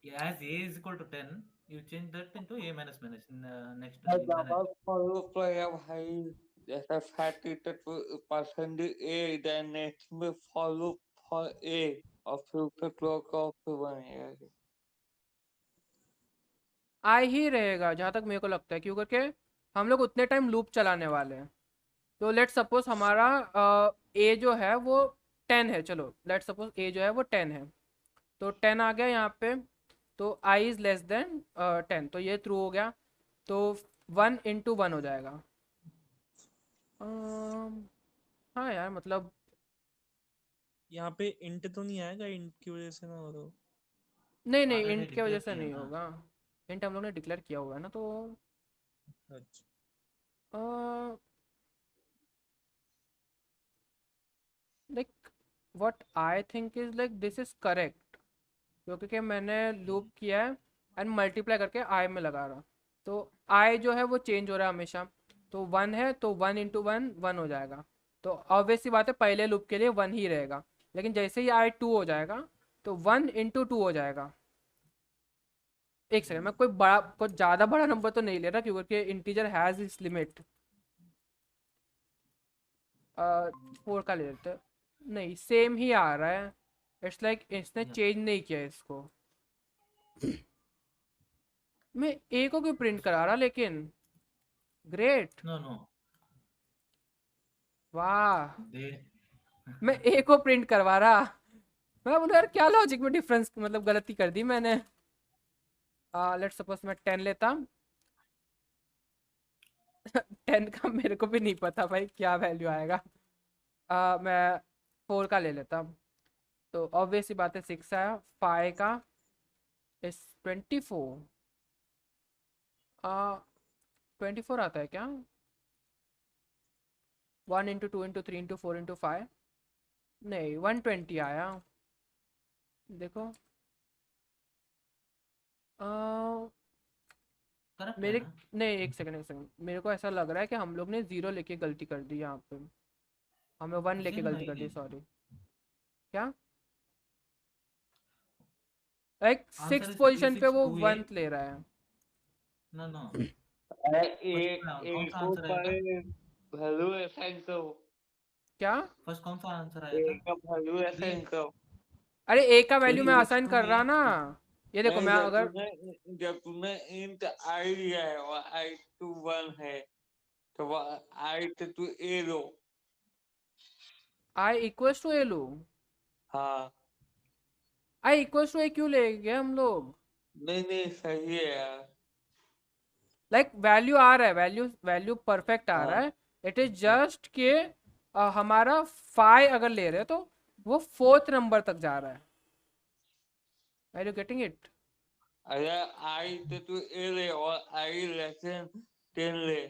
Yeah, as A is equal to 10, you change that into A minus minus in the next in the next. Follow player भाई जैसा fact percent A then next में फॉलो फॉर ए और फिर उसका क्लॉक ऑफ बनेगा। आ ही रहेगा जहाँ तक मेरे को लगता है, क्यों करके हम लोग उतने टाइम लूप चलाने वाले हैं। तो लेट सपोज हमारा ए जो है वो 10 है, चलो लेट सपोज ए जो है वो 10 है, तो 10 आ गया यहाँ पे, तो आई इज़ लेस देन 10, तो ये ट्रू हो गया, तो 1 into 1 हो जाएगा। हाँ यार मतलब यहाँ पे इंट तो नहीं आएगा, इंट की वजह से ना हो तो। नहीं नहीं, ऑलरेडी इंट की वजह डिक्लेयर से किया नहीं ना। होगा। इंट हम लोग ने डिक्लेयर किया हुआ है ना, तो अच्छा like what I think is like this is correct, क्योंकि कि मैंने लूप किया है एंड मल्टीप्लाई करके आई में लगा रहा, तो आई जो है वो चेंज हो रहा है हमेशा। तो 1 है तो 1 × 1 1 हो जाएगा, तो ऑब्वियस सी बात है पहले लूप के लिए 1 ही रहेगा। लेकिन जैसे ही आई 2 हो जाएगा तो 1 × 2 हो जाएगा। एक सेकंड, मैं कुछ ज़्यादा बड़ा नंबर तो नहीं ले रहा क्योंकि इंटीजर हैज़ इस लिमिट। 4 का ले लेते हैं। नहीं, सेम ही आ रहा है। इट्स लाइक इसने Yeah. चेंज नहीं किया इसको। मैं ए को क्यों प्रिंट करा रहा लेकिन। Great, No, no. वाह। They मैं ए को प्रिंट करवा रहा। मैं बोला यार क्या लॉजिक में डिफरेंस, मतलब गलती कर दी मैंने। लेट्स सपोज मैं 10 लेता। 10 का मेरे को भी नहीं पता भाई क्या वैल्यू आएगा। मैं 4 का ले लेता। तो ऑब्वियस सी बात है 6 आया। 5 का इस 24। 24 आता है क्या? 1 × 2 × 3 × 4 × 5। नहीं, 120 आया। देखो correct है मेरे ना? नहीं, एक सेकंड, मेरे को ऐसा लग रहा है कि हम लोग ने 0 लेके गलती कर दी यहाँ पे। हमें 1 लेके Zero गलती कर दी, नहीं। सॉरी। क्या like Answer 6th is position पे वो 362A. 1 ले रहा है। No, no. एक कौन सा को आंसर आया था? वैल्यू असाइन करो, क्या? फर्स्ट कौन सा आंसर आया ए था? का वैल्यू असाइन करो। अरे ए का वैल्यू मैं असाइन कर 362A. रहा ना। ये देखो नहीं, मैं अगर जब तुमने इंट आई लिया है और आई टू 1 है तो आई तो तू ए लो। आई इक्वल्स टू ए लूँ। हाँ, आई इक्वल्स टू ए क्यों ले गए हम लोग? नहीं सही है यार। लाइक वैल्यू आ रहा है, वैल्यू परफेक्ट आ रहा हाँ, है। इट इज जस्ट के हमारा 5 अगर ले रहे हैं तो वो 4th नंबर तक जा रहा है। Are you getting it? अगर आई तो तू ए ले और आई लेस देन 10 ले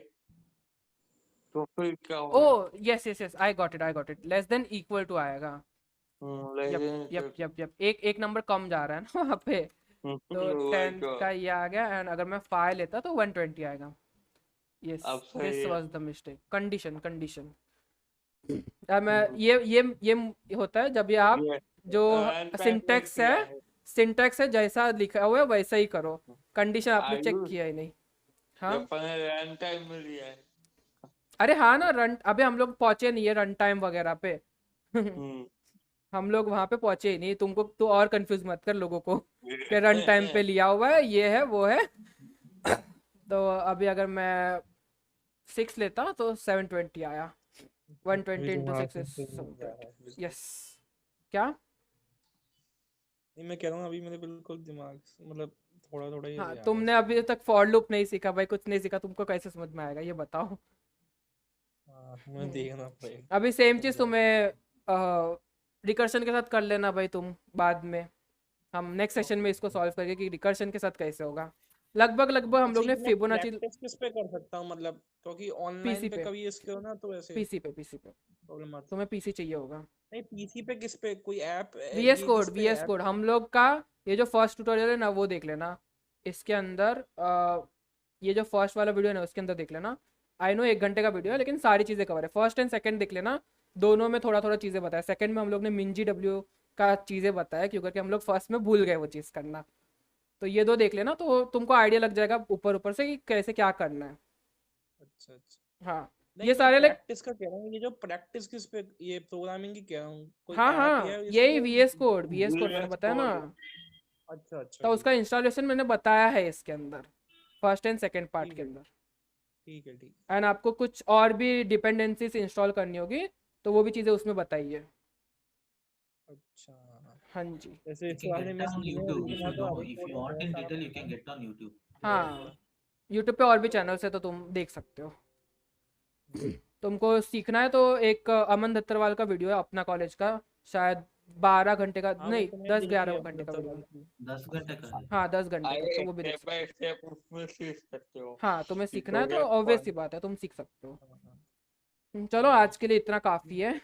तो फिर क्या ओ होगा? Yes, I got it. Less than equal to आएगा। लेस यप देन यप, एक नंबर कम जा रहा है ना वहाँ पे। तो 10 का ये आ गया, एंड अगर मैं 5 लेता तो 120 आएगा। यस, अब सही दिस है। Was the mistake. कंडीशन। मैं ये होता है जब ये आप ये जो रन टाइम में सिंटैक्स किया है, सिंटैक्स है जैसा लिखा हुआ है वैसा ही करो। कंडीशन आपने चेक आयु किया ही नहीं। हाँ जब मैंने रन टाइम में लिया है। अरे हाँ ना, रन अबे हम लोग पहुंचे नहीं है रन टाइम वगैरह पे। हम्म हम लोग वहां पे पहुंचे ही नहीं। तुमको तो और कंफ्यूज मत कर लोगों को कि रन टाइम पे लिया हुआ है, ये है वो है। तो अभी अगर मैं 6 लेता तो 720 आया। 120 × 6 is 720। यस। क्या? नहीं मैं कह रहा हूँ अभी मेरे बिल्कुल दिमाग मतलब थोड़ा थोड़ा ही हाँ, याद है तुमने इसका। अभी तक फॉर लूप नहीं सीखा भाई, कुछ नहीं सीखा, तुमको कैसे समझ में आएगा ये बताओ। हाँ मैं देखना पड़ेगा। अभी सेम चीज समझा। तुम्हें रिकर्शन के साथ कर लेना भाई तुम बाद में। हम नेक्स्ट सेशन में इसको सॉल्व करेंगे कि रिकर्शन के साथ कैसे होगा। लगभग हम अच्छा लोग ने ये मैं फिबोनाची प्रैक्टिस किस पे कर सकता हूँ मतलब, क्योंकि ऑनलाइन पीसी पे पे कभी इसके हो ना तो ऐसे पीसी पे प्रॉब्लम आती तुम्हें पीसी चाहिए होगा। नहीं पीसी पे किस पे कोई ऐप वीएस ये कोड किस पे वीएस ऐप कोड हम लोग का ये जो फर्स्ट ट्यूटोरियल है ना वो देख लेना। इसके अंदर ये जो फर्स्ट वाला वीडियो है ना उसके अंदर देख लेना। आई नो 1 घंटे का वीडियो है लेकिन सारी चीज़ें कवर है। फर्स्ट एंड सेकंड देख लेना, दोनों में थोड़ा थोड़ा चीज़ें बताया। सेकंड में हम लोग ने मिंजी डब्ल्यू का चीज़ें बताया क्योंकि हम लोग फर्स्ट में भूल गए वो चीज़ करना। तो ये दो देख लेना तो तुमको आइडिया लग जाएगा ऊपर ऊपर से कि कैसे क्या करना है। अच्छा अच्छा हाँ नहीं ये मैं सारे लाइक प्रैक्टिस का कह रहा हूँ, ये जो प्रैक्टिस किस पे ये प्रोग्रामिंग की कह रहा हूँ, कोई हाँ ऐप हाँ है यही इसके? वीएस कोड मैंने बताया ना। अच्छा अच्छा तो ठीक उसका इंस्टॉलेशन मैंने बताया है इसके अंदर फर्स्ट एंड सेकंड पार्ट ठीक के है अंदर। ठीक है ठीक एंड आपको कुछ और भी डिपेंडेंसीज इंस्टॉल करनी होगी तो वो भी चीज़ें उसमें बताइए। अच्छा हाँ जी। जैसे You इस can वाले get में on सीने YouTube if लिखना you तो know. आगे If कोड you want वगैरह in सारा detail, you पता can है get on YouTube. हाँ यूट्यूब पे और भी चैनल्स है तो तुम देख सकते हो। तुमको सीखना है तो एक अमन दत्तरवाल का वीडियो है अपना कॉलेज का, शायद 12 घंटे का, हाँ वो नहीं तो मैंने 10-11 देखी है घंटे का वीडियो है। दत्तरवाल 10 घंटे का है। हाँ 10 घंटे का, अरे तो वो भी देख स्टेप सकते बाय हो। स्टेप उसमें सीख सकते हो। हाँ तुम्हें सीखना है तो Tutorial ऑब्वियस सी fun। बात है तुम सीख सकते हो। की। चलो आज के लिए इतना काफ़ी है।